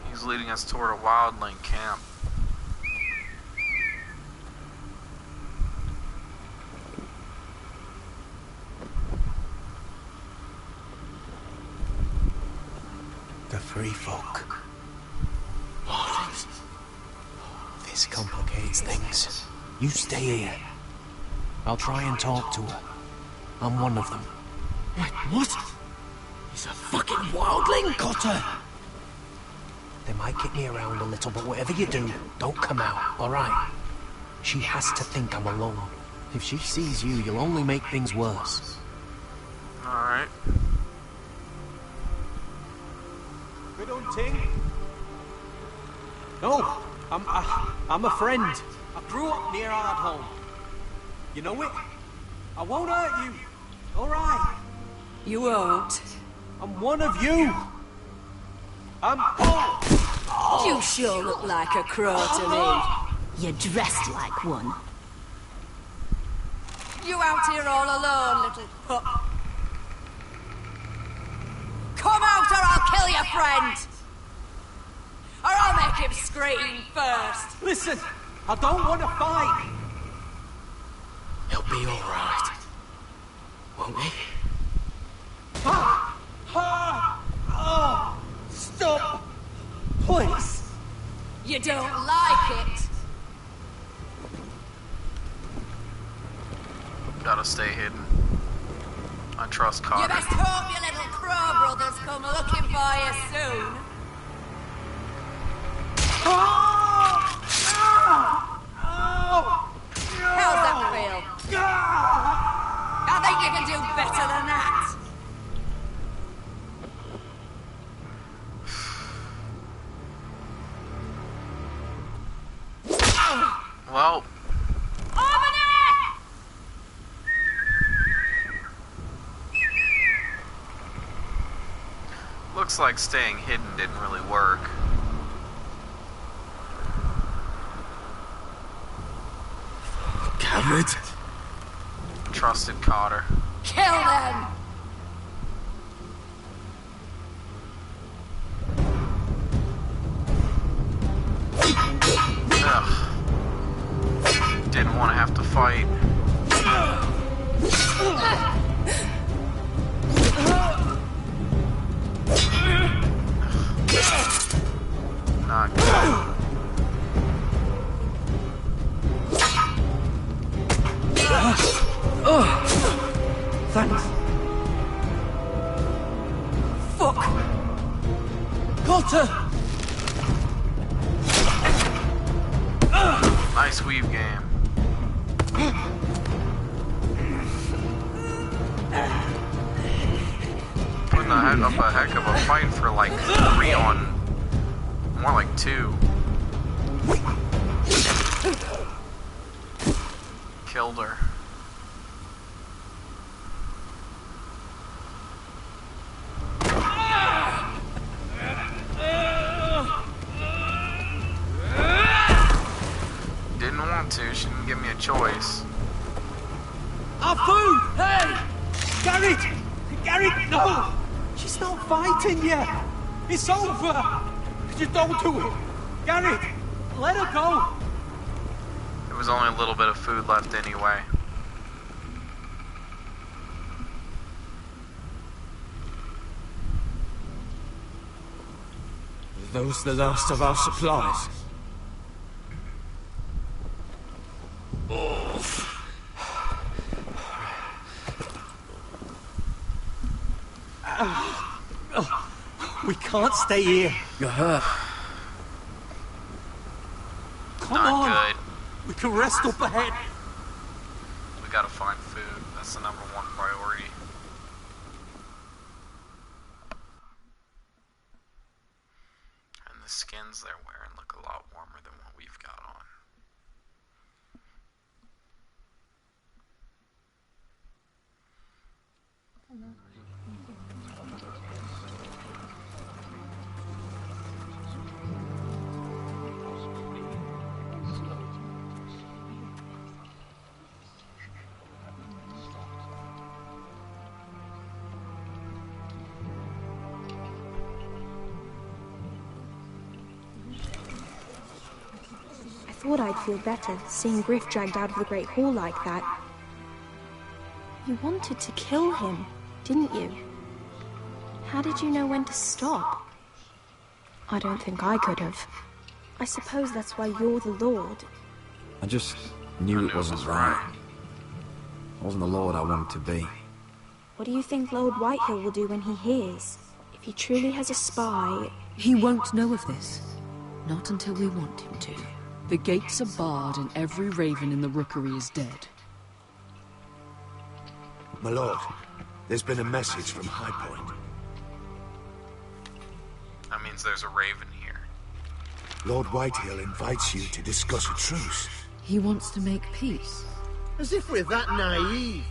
He's leading us toward a wildling camp. The free folk. This complicates things. You stay here. I'll try and talk to her. I'm one of them. Wait, what? He's a fucking wildling, Cotter! They might kick me around a little, but whatever you do, don't come out, alright? She has to think I'm alone. If she sees you, you'll only make things worse. Alright. We don't ting. No, I'm a friend. I grew up near Ardholm. You know it? I won't hurt you. All right. You won't. I'm one of you. You sure look like a crow to me. You're dressed like one. You out here all alone, little pup. Come out or I'll kill your friend! Or I'll make him scream first! Listen, I don't want to fight. He'll be all right. Won't he? Stop! Please! You don't like it? Gotta stay hidden. I trust You Cotter. best hope your little crow brothers come looking for you soon. How's that feel? I think you can do better than that. Well, Over there! looks like staying hidden didn't really work. Garrett? Trusted Cotter. Kill them! Ugh. Didn't want to have to fight. Not good. Potter! Nice weave game. Putting up a heck of a fight for like 3 on... more like 2. Killed her. Didn't want to, she didn't give me a choice. Our food! Hey! Garrett! Garrett, no! She's not fighting yet! It's over! Just don't do it! Garrett! Let her go! There was only a little bit of food left anyway. Are those the last of our supplies? We can't stay here. You're hurt. Come Not on. good. We can rest up ahead. We gotta find food. That's the #1 priority. And the skins they're wearing look a lot warmer than what we've got on. I thought I'd feel better seeing Griff dragged out of the Great Hall like that. You wanted to kill him, didn't you? How did you know when to stop? I don't think I could have. I suppose that's why you're the Lord. I just knew it wasn't right. I wasn't the Lord I wanted to be. What do you think Lord Whitehill will do when he hears? If he truly has a spy... He won't know of this. Not until we want him to. The gates are barred and every raven in the rookery is dead. My lord, there's been a message from High Point. That means there's a raven here. Lord Whitehill invites you to discuss a truce. He wants to make peace. As if we're that naive.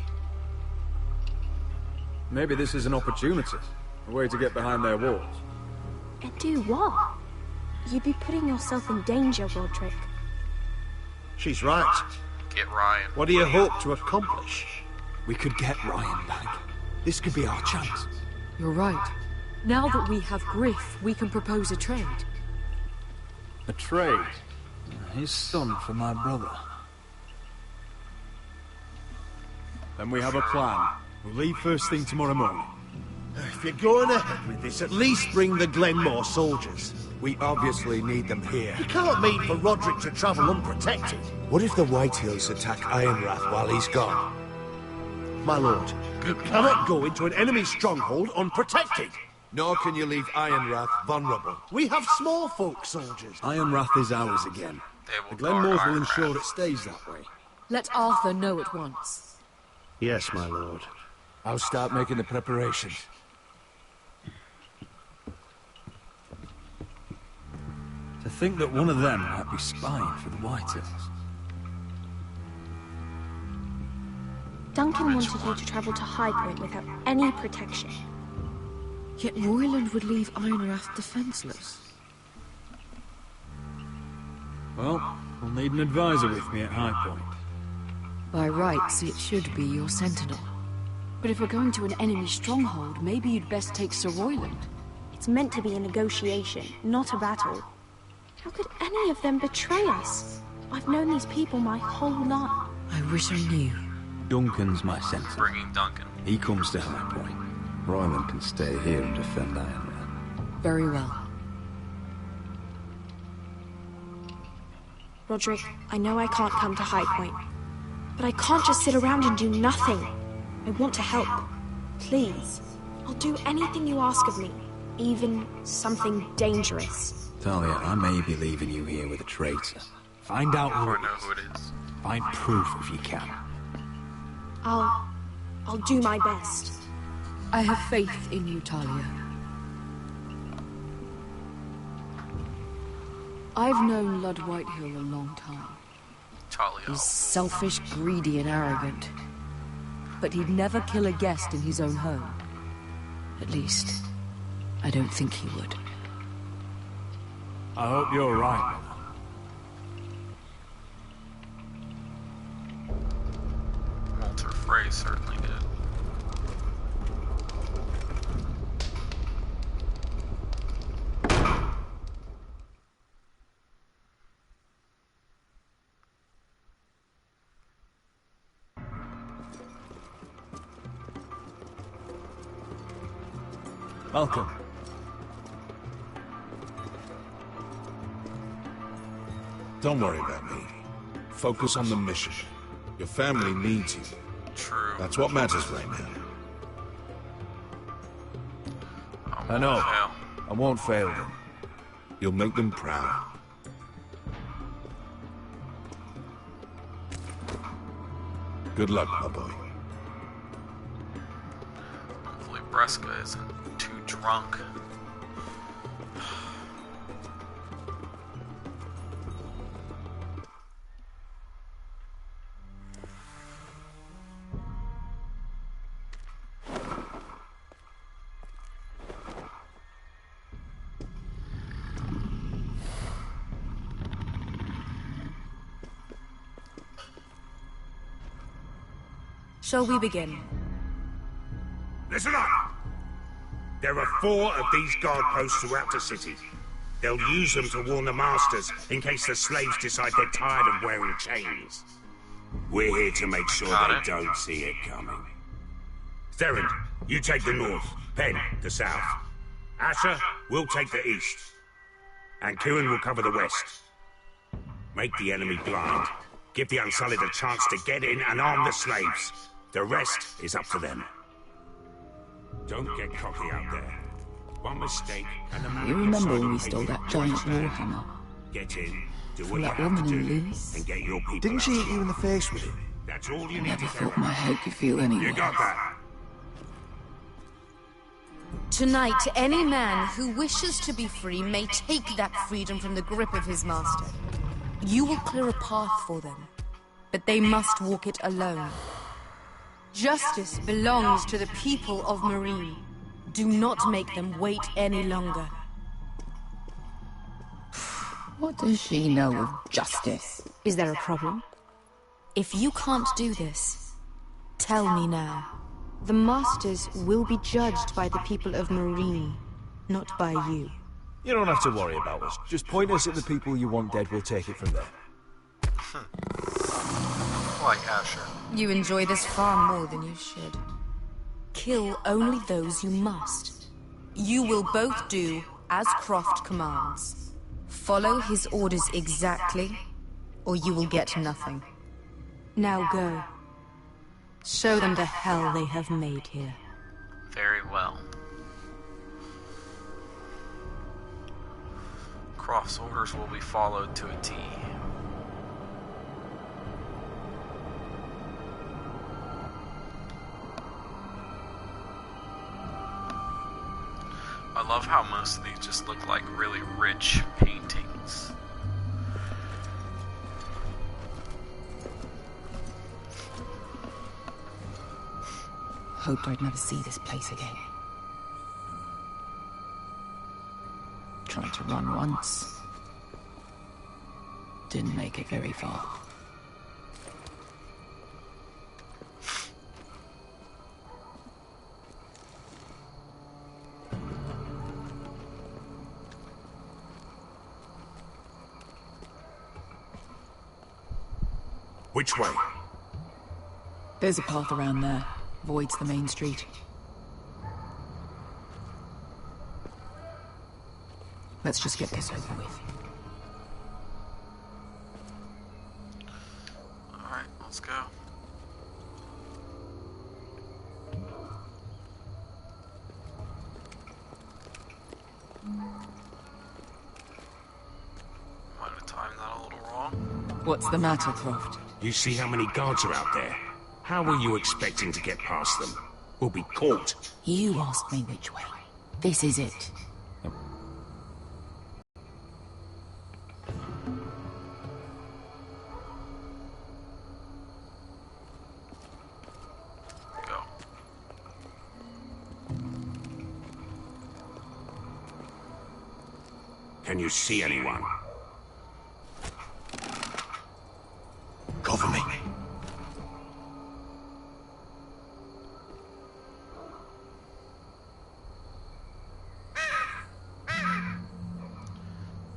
Maybe this is an opportunity. A way to get behind their walls. And do what? You'd be putting yourself in danger, Roderick. She's right. Get Ryan. What do you hope to accomplish? We could get Ryan back. This could be our chance. You're right. Now that we have Griff, we can propose a trade. A trade? His son for my brother. Then we have a plan. We'll leave first thing tomorrow morning. If you're going ahead with this, at least bring the Glenmore soldiers. We obviously need them here. You can't mean for Roderick to travel unprotected. What if the Whitehills attack Ironrath while he's gone? My lord, you cannot go into an enemy stronghold unprotected. Nor can you leave Ironrath vulnerable. We have small folk soldiers. Ironrath is ours again. The Glenmores will ensure it stays that way. Let Arthur know at once. Yes, my lord. I'll start making the preparations. To think that one of them might be spying for the Whitehills. Duncan wanted you to travel to High Point without any protection. Yet Royland would leave Ironrath defenseless. Well, I'll need an advisor with me at High Point. By rights, it should be your sentinel. But if we're going to an enemy stronghold, maybe you'd best take Sir Royland. It's meant to be a negotiation, not a battle. How could any of them betray us? I've known these people my whole life. I wish I knew. Duncan's my sentinel. Bringing Duncan. He comes to High Point. Royland can stay here and defend Ironrath. Very well. Roderick, I know I can't come to High Point, but I can't just sit around and do nothing. I want to help. Please. I'll do anything you ask of me. even something dangerous. Talia, I may be leaving you here with a traitor. Find out who it is. Find proof if you can. I'll do my best. I have faith in you, Talia. I've known Lord Whitehill a long time. Talia. He's selfish, greedy, and arrogant. But he'd never kill a guest in his own home. At least, I don't think he would. I hope you're right. Walter Frey certainly did. Malcolm. Don't worry about me. Focus on the mission. Your family needs you. True. That's what matters right now. I know. I won't fail them. You'll make them proud. Good luck, my boy. Hopefully Breska isn't too drunk. Shall we begin? Listen up! There are 4 of these guard posts throughout the city. They'll use them to warn the masters in case the slaves decide they're tired of wearing chains. We're here to make sure they don't see it coming. Theron, you take the north. Penn, the south. Asher, we'll take the east. And Kieran will cover the west. Make the enemy blind. Give the Unsullied a chance to get in and arm the slaves. The rest is up to them. Don't get cocky out there. One mistake and the man You remember when we stole that giant warhammer? Get in, do From what you that have woman to in do, Lewis? and get your people. Didn't she hit you in the face with it? That's all you I need never to thought do. my head could feel any You worse. got that? Tonight, any man who wishes to be free may take that freedom from the grip of his master. You will clear a path for them, but they must walk it alone. Justice belongs to the people of Marine. Do not make them wait any longer. What does she know of justice? Is there a problem? If you can't do this, tell me now. The Masters will be judged by the people of Marine, not by you. You don't have to worry about us. Just point us at the people you want dead, we'll take it from there. Like Asher. You enjoy this far more than you should. Kill only those you must. You will both do as Croft commands. Follow his orders exactly, or you will get nothing. Now go. Show them the hell they have made here. Very well. Croft's orders will be followed to a T. I love how most of these just look like really rich paintings. Hoped I'd never see this place again. Tried to run once. Didn't make it very far. Which way? There's a path around there. Voids the main street. Let's just get this over with. Alright, let's go. What's the matter, Croft? You see how many guards are out there? How are you expecting to get past them? We'll be caught. You asked me which way. This is it. Can you see anyone? Cover me.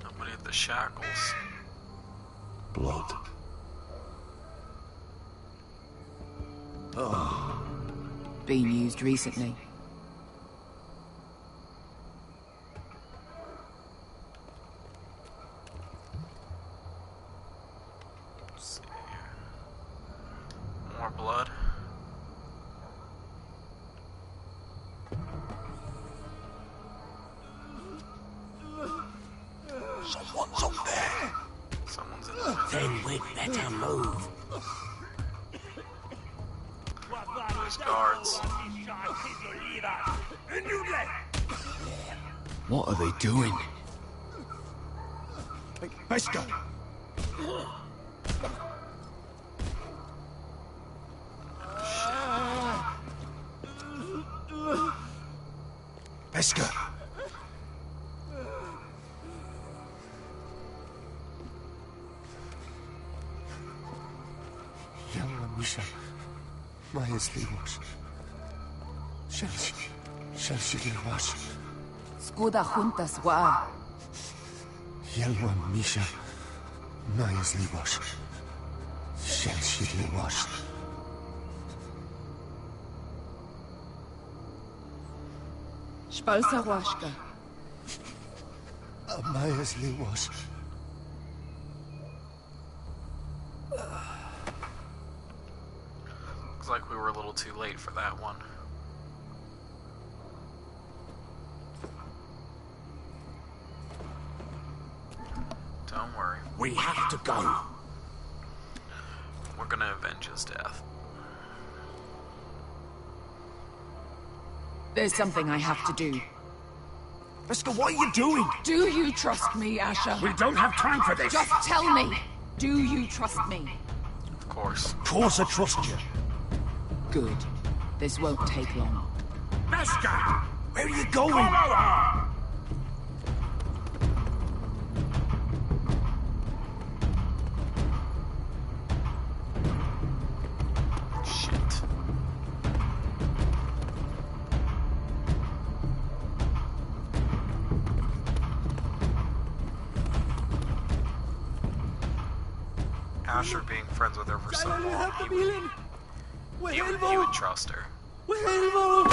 Nobody at the shackles. Blood. Oh. Been used recently. More blood. Someone's up there. Someone's in there. Then we'd better move. There's guards. What are they doing? Beskar! Beskar! Yelma Misha, Maya Sliwosz. Shelshi Lilwasz. Skuda juntas wa. Yelma Misha, Maya Sliwosz. Shelshi Lilwasz. Szpalsa Łaszka. Maya Sliwosz. Looks like we were a little too late for that one. Don't worry. We have to go. We're gonna avenge his death. There's something I have to do. Beskar, what are you doing? Do you trust me, Asher? We don't have time for this. Just tell me. Do you trust me? Of course. Of course I trust you. Good. This won't take long. Beskar! Where are you going? Follow her! Shit. Asher being friends with her for so long, he would trust her. We'll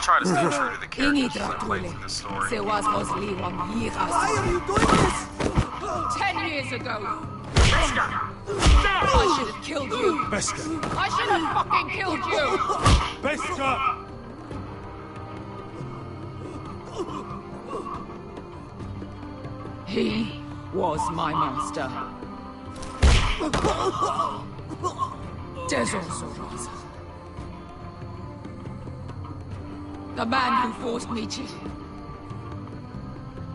try to stay true to the characters that play through the story. Why are you doing this? 10 years ago. Beskar! I should have killed you. Beskar! I should have fucking killed you. Beskar! He was my master. Desor Soraza. The man who forced me to...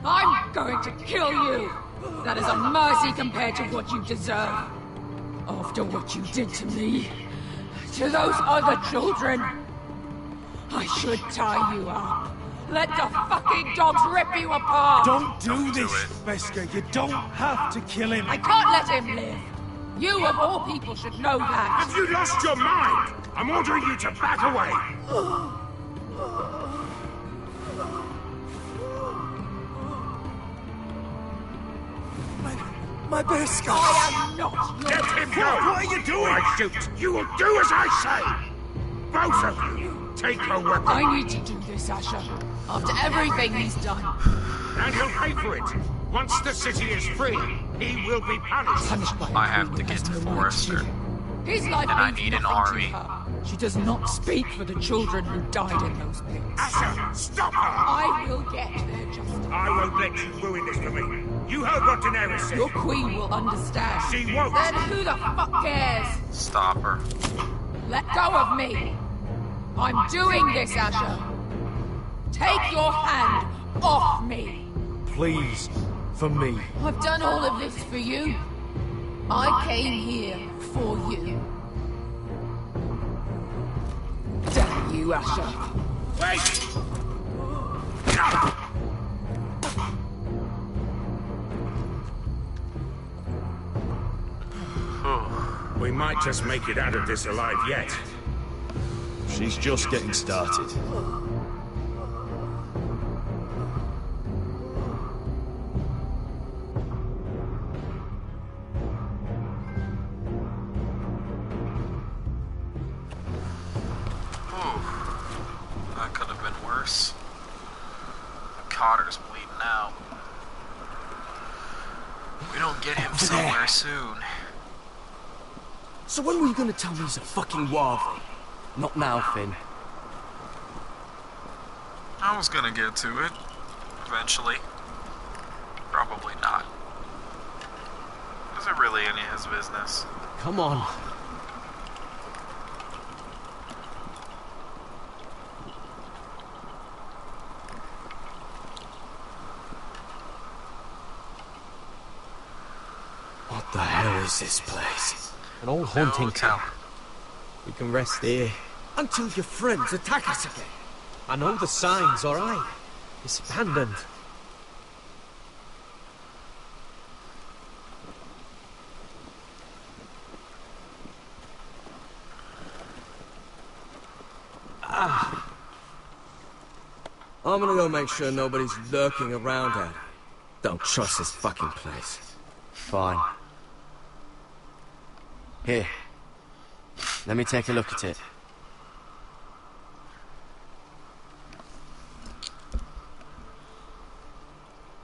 I'm going to kill you! That is a mercy compared to what you deserve. After what you did to me, to those other children, I should tie you up. Let the fucking dogs rip you apart! Don't do this, Beskar. You don't have to kill him. I can't let him live! You, of all people, should know that! Have you lost your mind? I'm ordering you to back away! My Beskar! I am not your... Let him go! What are you doing? I shoot. You will do as I say! Both of you, take your weapon. I need to do this, Asher. After everything he's done. And he'll pay for it. Once the city is free, he will be punished. I have to get to Forrester. His life And I means need an nothing to army. her. She does not speak for the children who died in those pits. Asher, stop her! I will get their justice. I won't let you ruin this for me. You heard what Daenerys said. Your queen will understand. She won't. Then who the fuck cares? Stop her. Let go of me. I'm doing this, Asher. Take your hand off me. Please, for me. I've done all of this for you. I came here for you. Damn you, Asher. Wait! We might just make it out of this alive yet. She's just getting started. That could have been worse. Cotter's bleeding out. We don't get him somewhere soon. So when were you gonna tell me he's a fucking Warvey? Not now, Finn. I was gonna get to it. Eventually. Probably not. Is it really any of his business? Come on. What the hell is this place? An old hunting camp. We can rest here. Until your friends attack us again. I know the signs, alright? It's abandoned. I'm gonna go make sure nobody's lurking around out here. Don't trust this fucking place. Fine. Here. Let me take a look at it.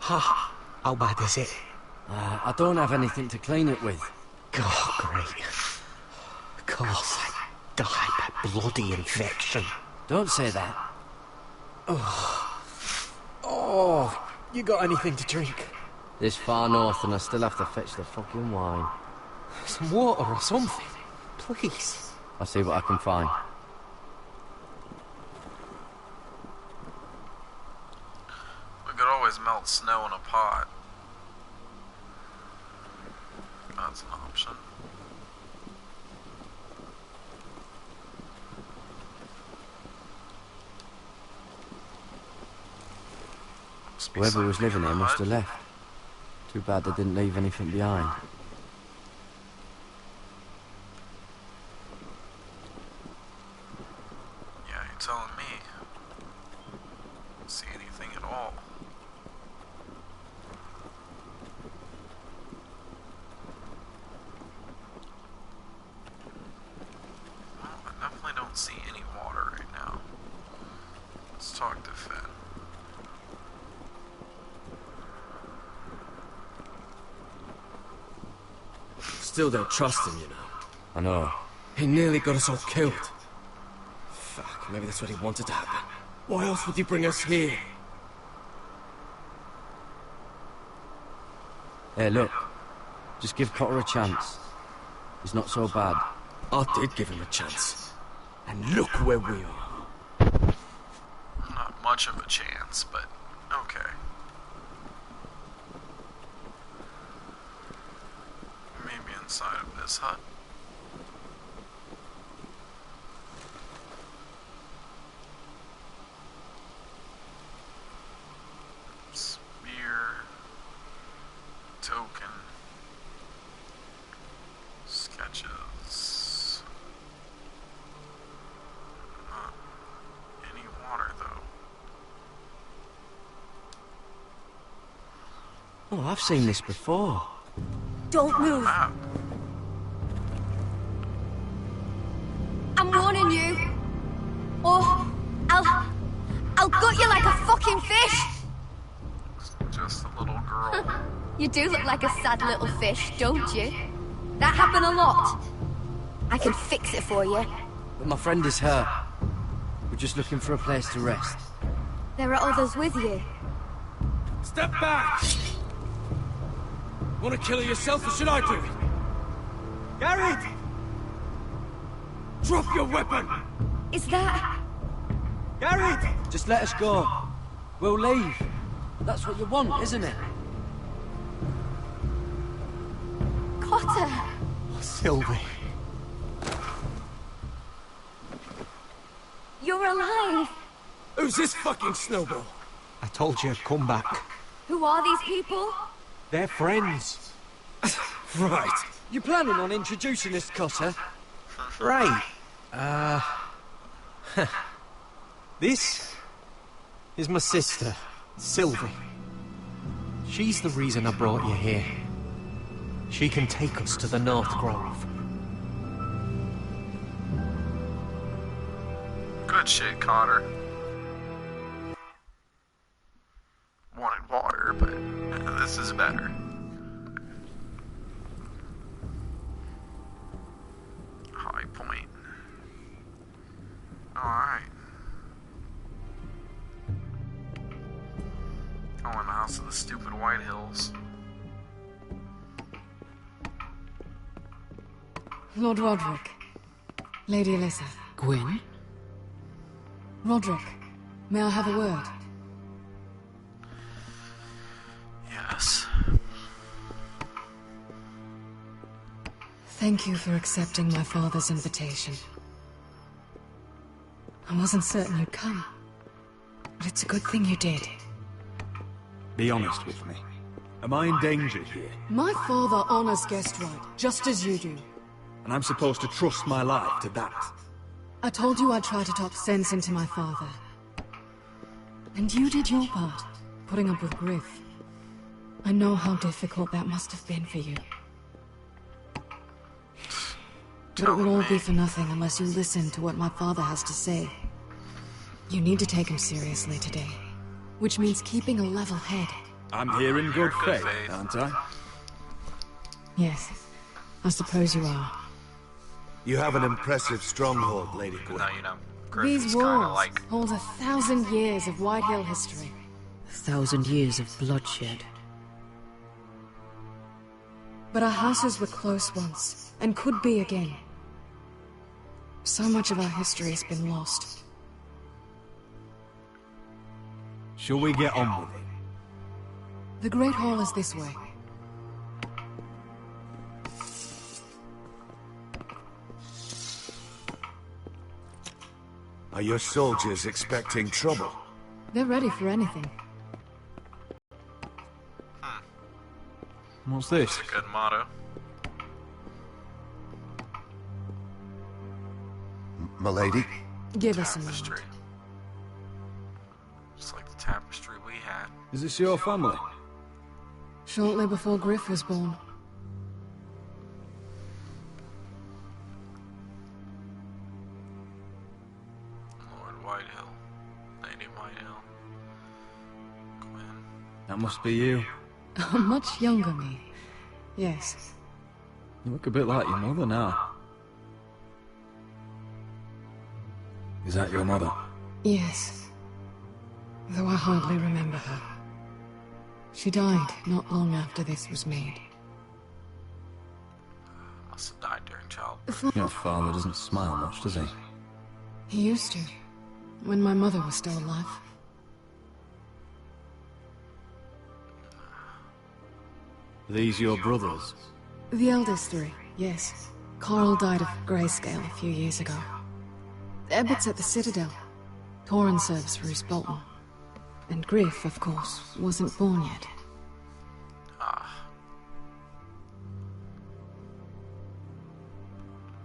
Ha! How bad is it? I don't have anything to clean it with. God, great. Of course, I died by bloody infection. Don't say that. Oh, you got anything to drink? This far north and I still have to fetch the fucking wine. Some water or something, please. I'll see what I can find. We could always melt snow in a pot. That's an option. Whoever was living here must have left. Too bad they didn't leave anything behind. Yeah, you're telling me. Don't see anything at all. Well, I definitely don't see any water right now. Let's talk to Finn. Still don't trust him, you know. I know. He nearly got us all killed. Fuck, maybe that's what he wanted to happen. Why else would he bring us here? Hey, look. Just give Cotter a chance. He's not so bad. I did give him a chance. And look where we are. Not much of a chance, but okay. Maybe inside of this hut. Spear. Token. Sketches. Not any water, though. Oh, I've seen this before. Don't move. I'm warning you. Or I'll gut you like a fucking fish. Just a little girl. You do look like a sad little fish, don't you? That happened a lot. I can fix it for you. But my friend is hurt. We're just looking for a place to rest. There are others with you. Step back! Want to kill her yourself, or should I do it? Garrett! Drop your weapon! Is that... Garrett! Just let us go. We'll leave. That's what you want, isn't it? Cotter! Sylvie. You're alive! Who's this fucking snowball? I told you, come back. Who are these people? They're friends. Right. You planning on introducing this Cotter? Right. This is my sister, Sylvie. She's the reason I brought you here. She can take us to the North Grove. Good shit, Cotter. Wanted water, but this is better. High Point. Alright. Oh, in the House of the Stupid White Hills. Lord Roderick. Lady Alyssa. Gwyn? Roderick, may I have a word? Yes. Thank you for accepting my father's invitation. I wasn't certain you'd come, but it's a good thing you did. Be honest with me. Am I in danger here? My father honors guest right, just as you do. And I'm supposed to trust my life to that? I told you I'd try to talk sense into my father. And you did your part, putting up with Griff. I know how difficult that must have been for you. But it will all be for nothing unless you listen to what my father has to say. You need to take him seriously today, which means keeping a level head. I'm here in good faith, aren't I? Yes, I suppose you are. You have an impressive stronghold, Lady Gwyn. No, you know, Griff These is kinda walls like... hold 1,000 years of White Hill history. 1,000 years of bloodshed. But our houses were close once, and could be again. So much of our history has been lost. Shall we get on with it? The Great Hall is this way. Are your soldiers expecting trouble? They're ready for anything. What's this? That's a good motto. M'lady? Give us a Tapestry. moment. Just like the tapestry we had. Is this your family? Shortly before Griff was born. Lord Whitehill. Lady Whitehill. Gwyn. That must be you. A much younger me. Yes. You look a bit like your mother now. Is that your mother? Yes. Though I hardly remember her. She died not long after this was made. Must have died during childbirth. Your father doesn't smile much, does he? He used to, when my mother was still alive. These your brothers? The eldest three, yes. Carl died of grayscale a few years ago. Ebbett's at the Citadel. Torrin serves for Roose Bolton. And Griff, of course, wasn't born yet.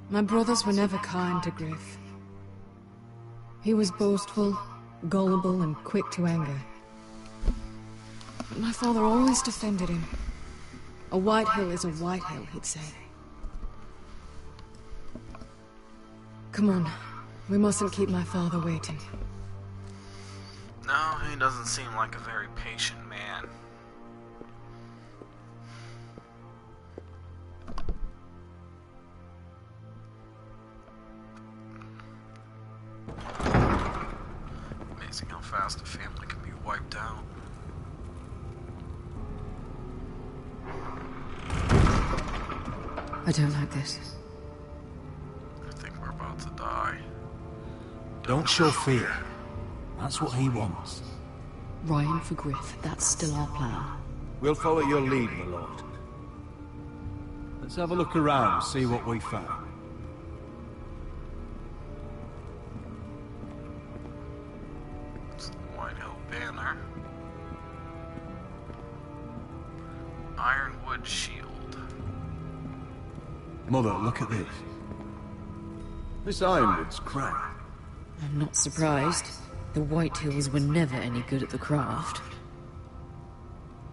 My brothers were never kind to Griff. He was boastful, gullible, and quick to anger. But my father always defended him. A White Hill is a White Hill, he'd say. Come on. We mustn't keep my father waiting. No, he doesn't seem like a very patient man. Amazing how fast a family can be wiped out. I don't like this. I think we're about to die. Don't show fear. That's what he wants. Ryan for Griff, that's still our plan. We'll follow your lead, my lord. Let's have a look around and see what we found. It's the Whitehill banner. Ironwood shield. Mother, look at this. This ironwood's cracked. I'm not surprised. The Whitehills were never any good at the craft.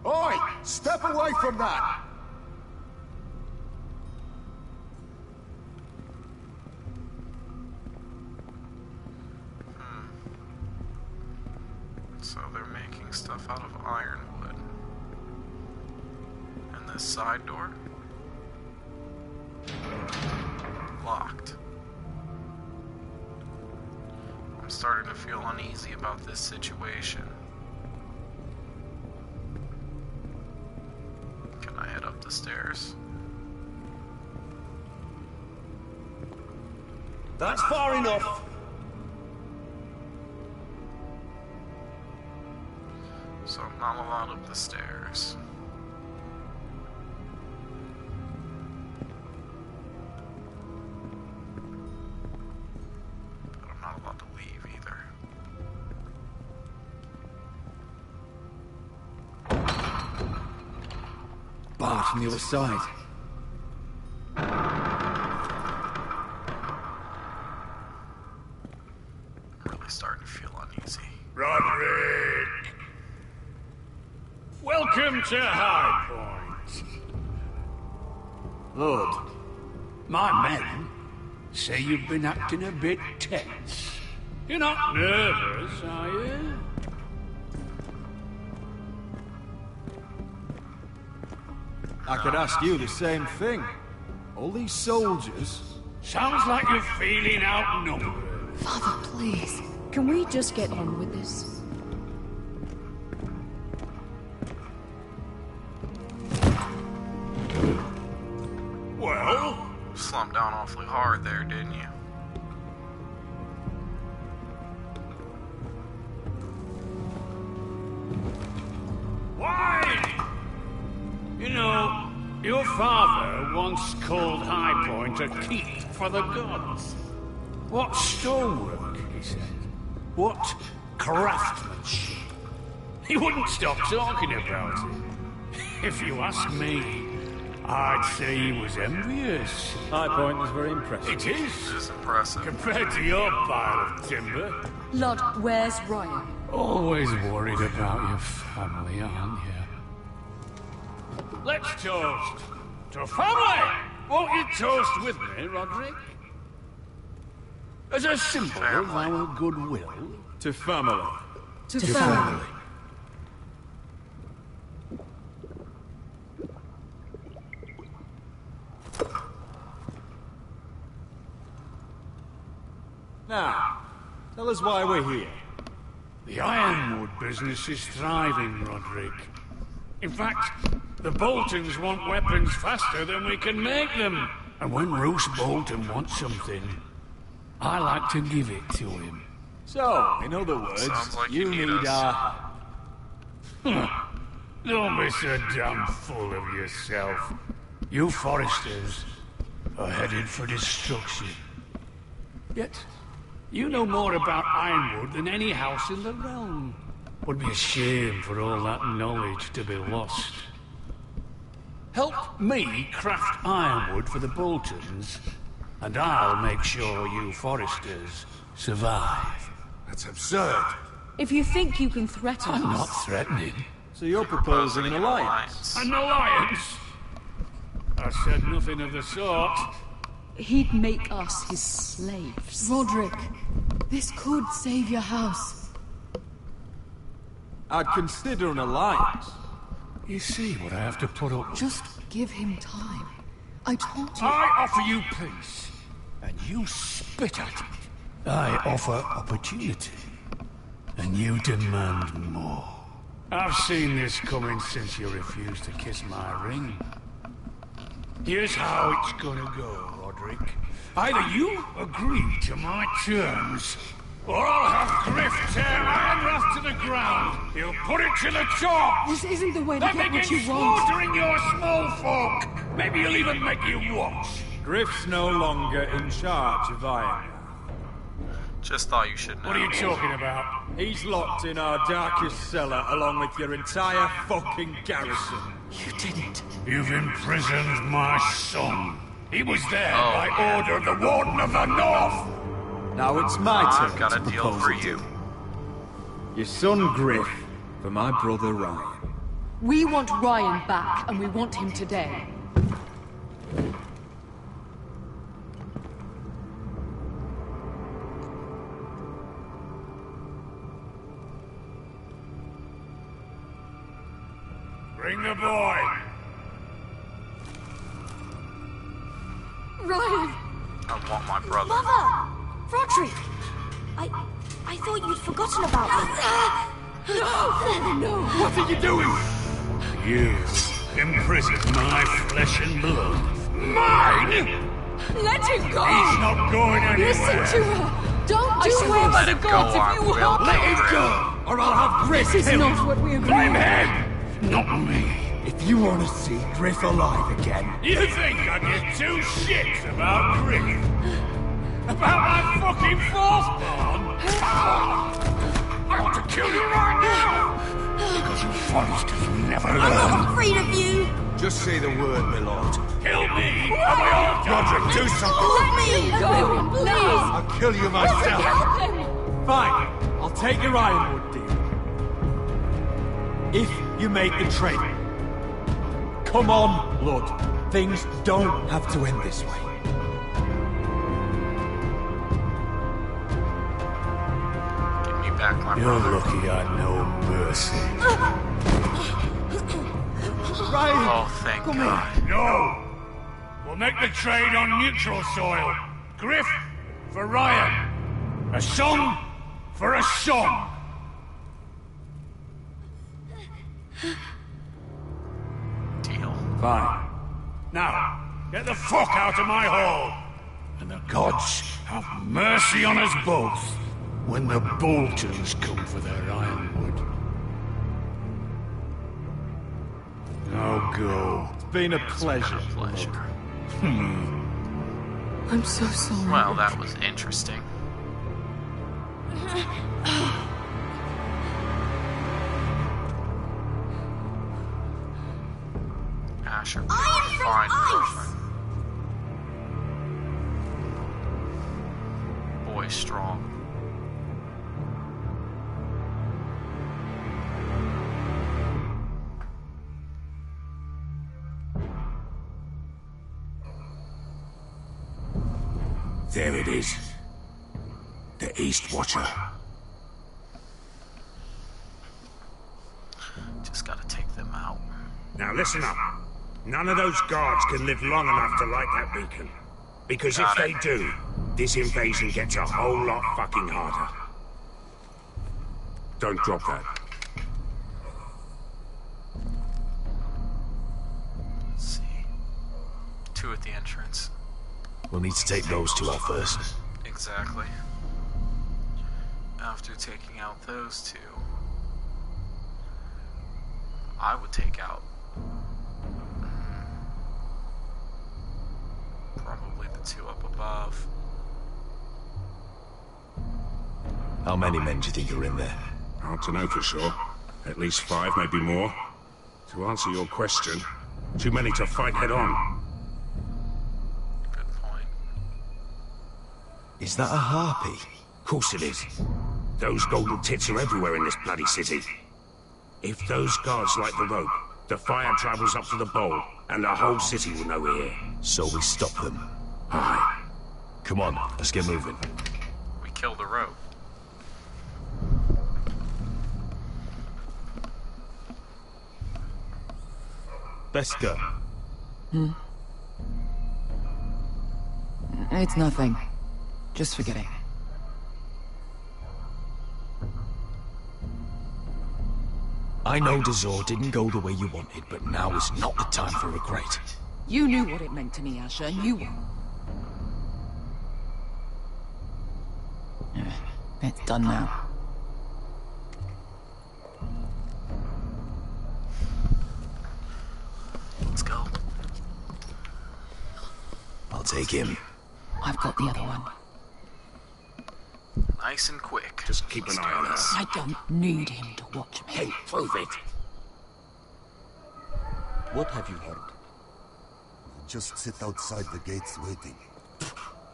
Oi! Step away from that! So they're making stuff out of ironwood. And this side door? Locked. I'm starting to feel uneasy about this situation. Can I head up the stairs? That's far enough. So I'm not allowed up the stairs. But I'm not allowed to leave either. Bart on the other side. I'm really starting to feel uneasy. Roderick! Welcome to High Point. Lord, my men say you've been acting a bit tense. You're not nervous, are you? I could ask you the same thing. All these soldiers... Sounds like you're feeling outnumbered. Father, please. Can we just get on with this? Well? Slumped down awfully hard there, didn't you? Why? You know, your father once called High Point a keep for the gods. What stonework, he said. What craftsmanship. He wouldn't stop talking about it. If you ask me, I'd say he was envious. High Point was very impressive. It is. It is impressive. Compared to your pile of timber. Lord, where's Ryan? Always worried about your family, aren't you? Let's toast to family! Won't you toast with me, Roderick? As a symbol of our goodwill. To family. To family. Now, tell us why we're here. The ironwood business is thriving, Roderick. In fact, the Boltons want weapons faster than we can make them. And when Roose Bolton wants something, I like to give it to him. So, in other words, like you need us. Don't be so damn full of yourself. You Foresters are headed for destruction. Yet, you know more about Ironwood than any house in the realm. Would be a shame for all that knowledge to be lost. Help me craft ironwood for the Boltons, and I'll make sure you Foresters survive. That's absurd. If you think you can threaten I'm us... not threatening. So you're proposing an alliance? An alliance? I said nothing of the sort. He'd make us his slaves. Roderick, this could save your house. I'd consider an alliance. You see what I have to put up? Just give him time. I told you... I offer you peace, and you spit at it. I offer opportunity, and you demand more. I've seen this coming since you refused to kiss my ring. Here's how it's gonna go, Roderick. Either you agree to my terms, or I'll have Griff tear Ironrath to the ground. He'll put it to the top. This isn't the way to get what you want. Slaughtering your small folk. Maybe he'll even make you watch. Griff's no longer in charge of Ironrath. Just thought you should know. What are you talking about? He's locked in our darkest cellar along with your entire fucking garrison. You didn't. You've imprisoned my son. He was there by order of the Warden of the North. Now it's my turn I've got to a deal propose for a you. deal. Your son Griff for my brother Ryan. We want Ryan back, and we want him today. Bring the boy. Ryan! I want my brother. Mother! Roderick! I thought you'd forgotten about me. No! What are you doing? You imprisoned my flesh and blood. Mine? Let him go! He's not going anywhere. Listen to her! Don't do swear it by to the gods gods if you I will. harm Let him go, or I'll have Griff This is kill not him. what we agreed Blame on. him, not me. If you want to see Griff alive again, You think I give two shits about Griff? About my fucking firstborn? I want to kill you right now! Because you foresters never I'm learn. not afraid of you! Just say the word, my lord. Kill me, and we all die. Roderick, do something! Let me go, please! I'll kill you myself. Help him! fine. I'll take your Ironwood deal. If you make the trade. Come on, Blood. Things don't have to end this way. Give me back my You're brother. lucky I know mercy. Ryan! Oh, thank God. No! We'll make the trade on neutral soil. Griff for Ryan. A son for a son. Deal. Fine. Now, get the fuck out of my hall. And the gods have mercy on us both when the Boltons come for their ironwood. Now go. It's been a pleasure. Pleasure. I'm so sorry. Well, that was interesting. Asher, fine girlfriend. Boy, strong. There it is. The East Watcher. Just gotta take them out. Now listen up. None of those guards can live long enough to light that beacon. Because if they do, this invasion gets a whole lot fucking harder. Don't drop that. Let's see. 2 at the entrance. We'll need to take those 2 out first. Exactly. After taking out those 2, I would take out probably the 2 up above. How many men do you think are in there? Hard to know for sure. At least 5, maybe more. To answer your question, too many to fight head on. Good point. Is that a harpy? Of course it is. Those golden tits are everywhere in this bloody city. If those guards light the rope, the fire travels up to the bowl, and the whole city will know we're here. So we stop them. Aye. Come on, let's get moving. We killed the rope. Let's go. It's nothing. Just forget it. I know Dazor didn't go the way you wanted, but now is not the time for regret. You knew what it meant to me, Asher, and you... It's done now. Let's go. I'll take him. I've got the other one. Nice and quick. Just keep an eye on us. I don't need him to watch me. Hey, prove it. What have you heard? Just sit outside the gates waiting.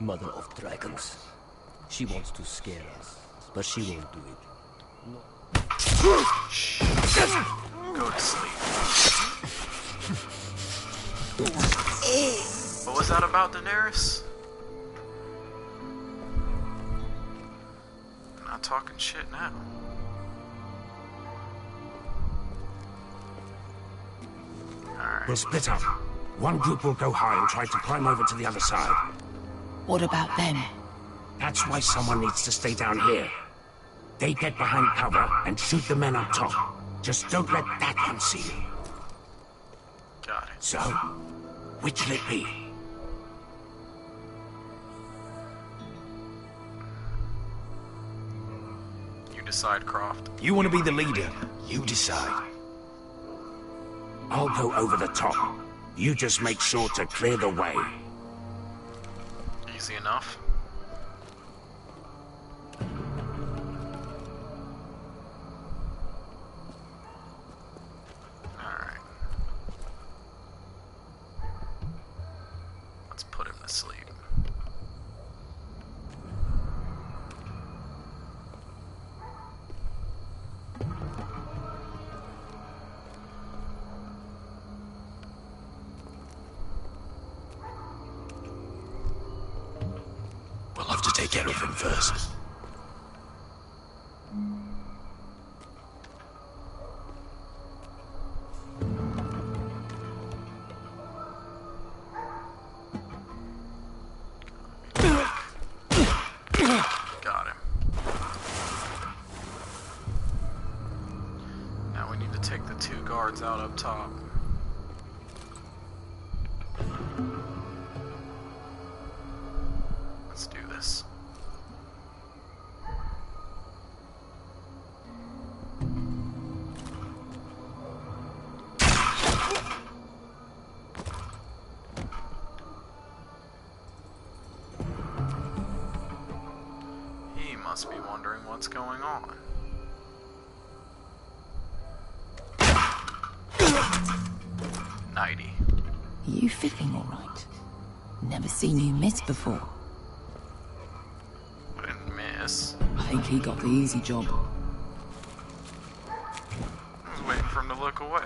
Mother of dragons. She wants to scare us, but she won't do it. Go to sleep. What was that about, Daenerys? Not talking shit now. Alright. We'll split up. One group will go high and try to climb over to the other side. What about them? That's why someone needs to stay down here. They get behind cover and shoot the men up top. Just don't let that one see you. Got it. So, which'll it be? You decide, Croft. You want to be the leader. You decide. I'll go over the top. You just make sure to clear the way. Easy enough. Alright. Let's put him to sleep. We'll have to take care of him first. Got him. Now we need to take the two guards out up top. Let's do this. He must be wondering what's going on. Nighty. You feeling all right? Never seen you miss before. I didn't miss. I think he got the easy job. I was waiting for him to look away.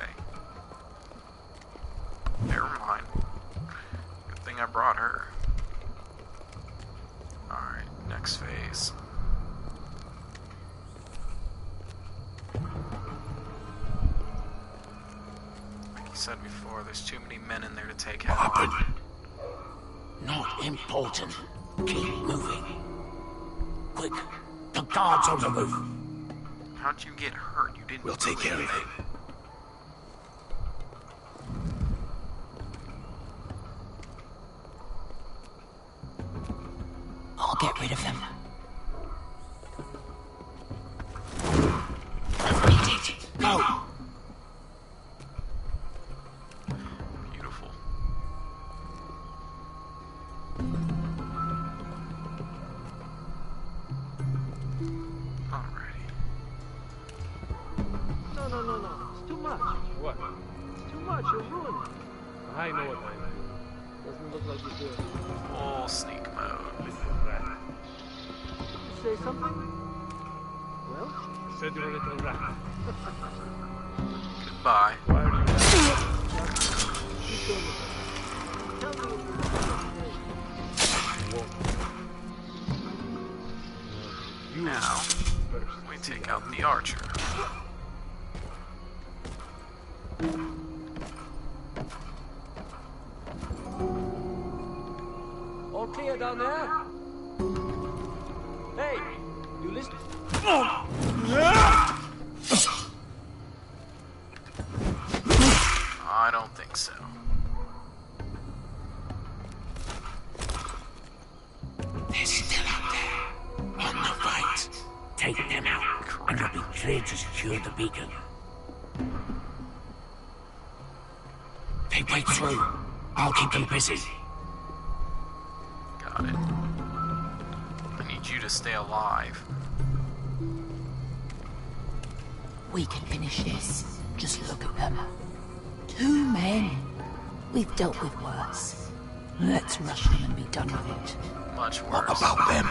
Never mind. Good thing I brought her. Alright, next phase. Like you said before, there's too many men in there to take What out. happened? Not important. Keep moving. Quick, the guards on the roof. How'd you get hurt? You didn't. We'll take care of him. I'll get rid of them. Beat it. Go. Beautiful. Alrighty. No. It's too much. What? It's too much. You'll ruin it. I know what I do. Doesn't look like you do. Full sneak mode. Say something? Well? I said you're a little rat. Goodbye. Why are you Tell me when Now, we take out the archer. all clear down there? Hey, you listen? I don't think so. Take them out, and you'll be clear to secure the beacon. They break through. I'll keep them busy. Got it. I need you to stay alive. We can finish this. Just look at them. 2 men. We've dealt with worse. Let's rush them and be done with it. Much worse. What about them?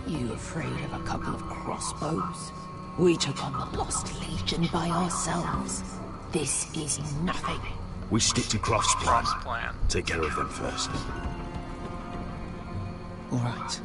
You afraid of a couple of crossbows? We took on the Lost Legion by ourselves. This is nothing. We stick to Croft's plan. Croft's plan. Take care of them first. All right.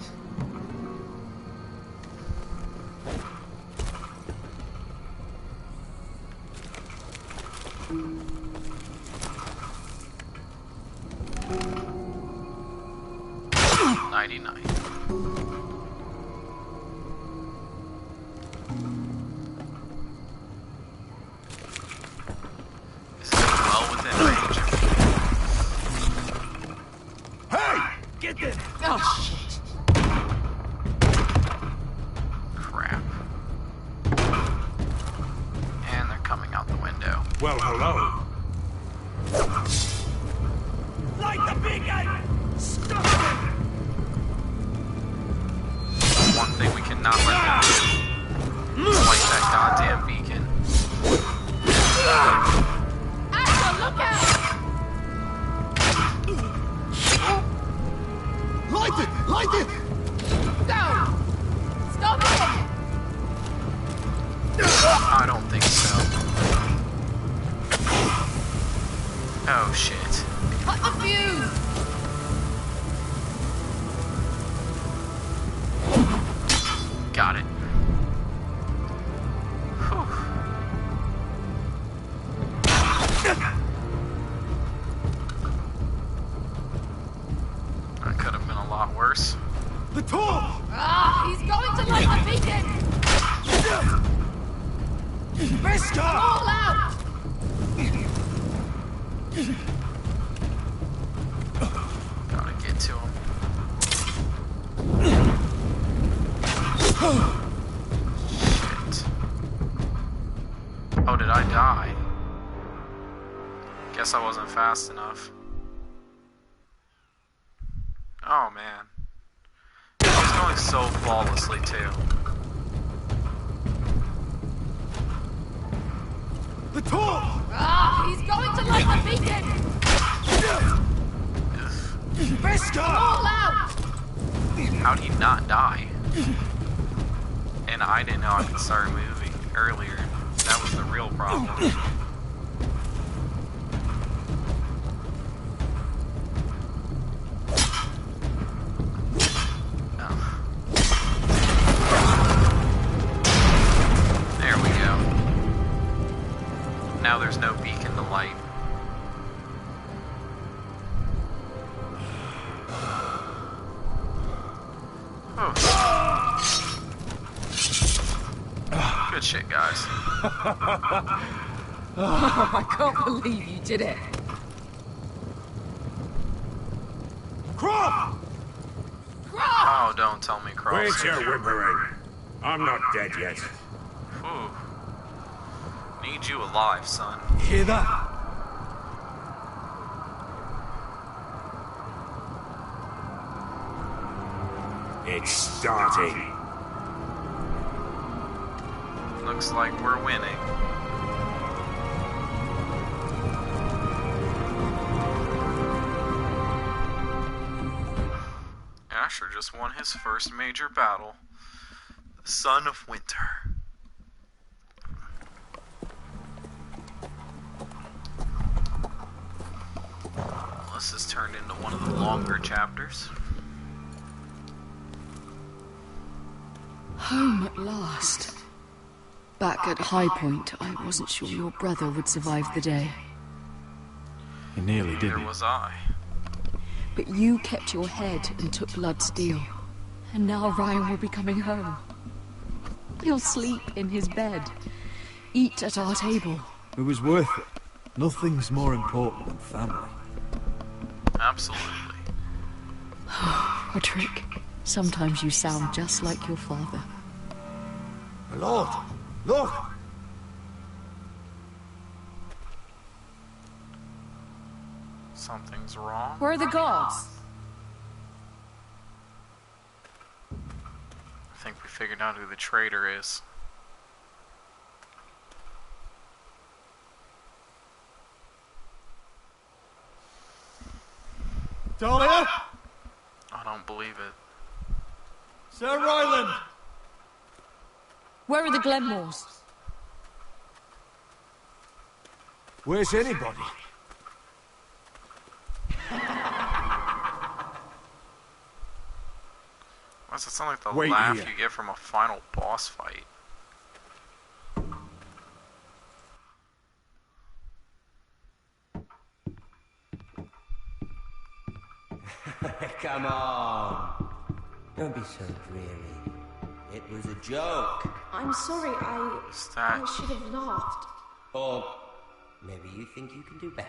Well, hello. Light the beacon! Stop it! One thing we cannot let them do. Light that goddamn beacon. Asher, look out! Light it! Light it! Go! Stop it! I don't think so. Oh shit. Cut the fuse! Got it. Whew. That could have been a lot worse. The torch! Ah, he's going to light the beacon! Beskar! All out! Gotta get to him. Shit. Oh, did I die? Guess I wasn't fast enough. Oh man. I was going so flawlessly too. The torch! Ah, he's going to light the beacon! Beskar! All out! How'd he not die? And I didn't know I could start moving earlier. That was the real problem. There we go. Now there's no beacon to light. Good shit, guys. I can't believe you did it. Croft! Oh, don't tell me Croft. Where's your whimpering? I'm not dead yet. Whew. Need you alive, son. Hear that? It's starting. Looks like we're winning. Asher just won his first major battle. The Son of Winter. This has turned into one of the longer chapters. Home at last. Back at High Point, I wasn't sure your brother would survive the day. He nearly did. Neither was I. But you kept your head and took Blood's deal. And now Ryan will be coming home. He'll sleep in his bed. Eat at our table. It was worth it. Nothing's more important than family. Absolutely. Roderick, sometimes you sound just like your father. My lord, look! Something's wrong. Where are the guards? I think we figured out who the traitor is. Dahlia? I don't believe it. Sir Ryland! Where are the Glenmores? Where's anybody? Why does it sound like the Wait laugh here. you get from a final boss fight? Come on. Don't be so dreary. It was a joke. I'm sorry, I should have laughed. Or maybe you think you can do better.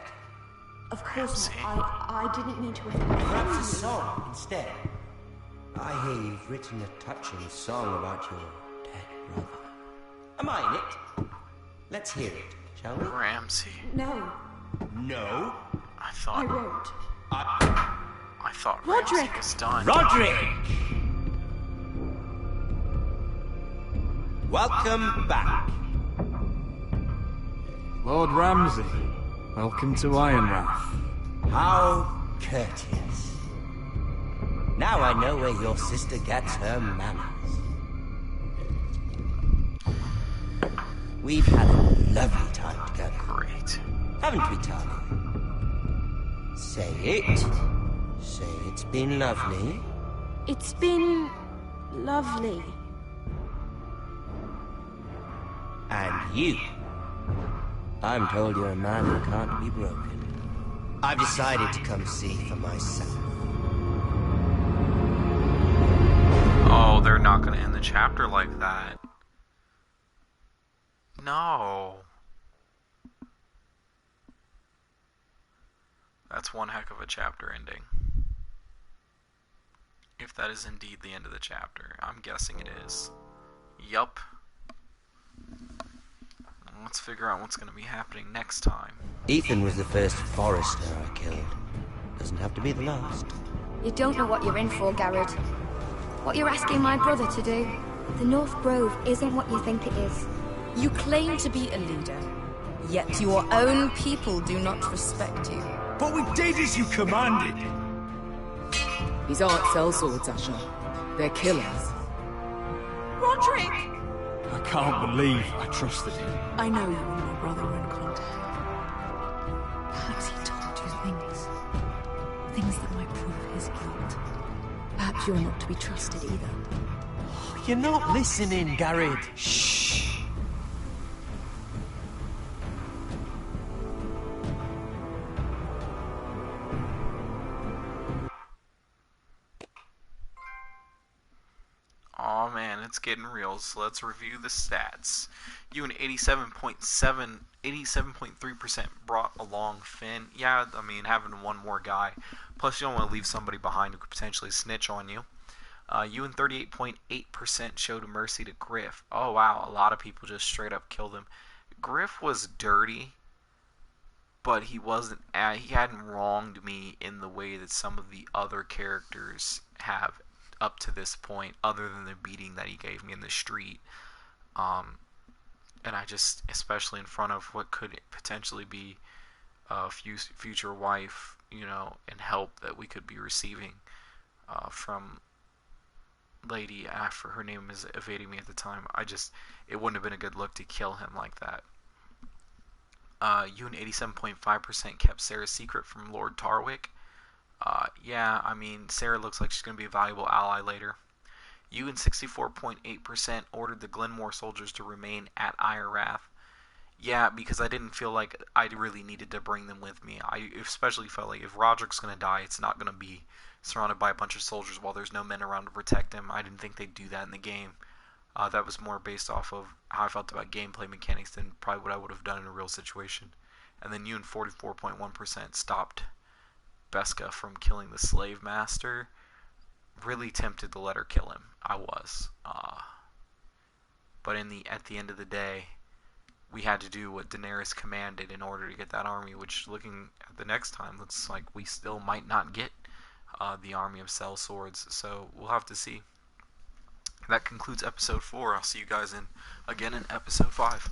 Of course not. I didn't mean to offend Perhaps a you. song instead. I hear you've written a touching song about your dead brother. Am I in it? Let's hear it, shall we? Ramsay. No, No? I thought. I won't. I thought Roderick! Ramsay was done. Roderick! Welcome back. Lord Ramsay, welcome to Ironrath. How courteous. Now I know where your sister gets her manners. We've had a lovely time together. Great. Haven't we, Tali? Say it. Say it's been lovely. It's been lovely. And you. I'm told you're a man who can't be broken. I've decided to come see for myself. Oh, they're not going to end the chapter like that. No. That's one heck of a chapter ending. If that is indeed the end of the chapter. I'm guessing it is. Yup. Let's figure out what's going to be happening next time. Ethan was the first Forrester I killed. Doesn't have to be the last. You don't know what you're in for, Garrett. What you're asking my brother to do. The North Grove isn't what you think it is. You claim to be a leader, yet your own people do not respect you. But we did as you commanded. These aren't sellswords, Asher. They're killers. Roderick! I can't believe I trusted him. I know you and my brother were in contact. Perhaps he told you things that might prove his guilt. Perhaps you're not to be trusted either. You're not listening, Garrett. Shh. Aw man, it's getting real, so let's review the stats. You an 87.3% brought along Finn. Yeah, I mean, having one more guy. Plus, you don't want to leave somebody behind who could potentially snitch on you. You and 38.8% showed mercy to Griff. Oh wow, a lot of people just straight up killed him. Griff was dirty, but he wasn't. He hadn't wronged me in the way that some of the other characters have up to this point, other than the beating that he gave me in the street. And I just, especially in front of what could potentially be a future wife, you know, and help that we could be receiving from Lady after her name is evading me at the time. It wouldn't have been a good look to kill him like that. You and 87.5% kept Sarah's secret from Lord Tarwick. Yeah, I mean, Sarah looks like she's going to be a valuable ally later. You and 64.8% ordered the Glenmore soldiers to remain at Ironrath. Yeah, because I didn't feel like I really needed to bring them with me. I especially felt like if Roderick's going to die, it's not going to be surrounded by a bunch of soldiers while there's no men around to protect him. I didn't think they'd do that in the game. That was more based off of how I felt about gameplay mechanics than probably what I would have done in a real situation. And then you and 44.1% stopped Beska from killing the slave master. Really tempted to let her kill him. I was. But at the end of the day, we had to do what Daenerys commanded in order to get that army, which, looking at the next time, looks like we still might not get the army of sellswords. So we'll have to see. That concludes episode 4. I'll see you guys again in episode 5.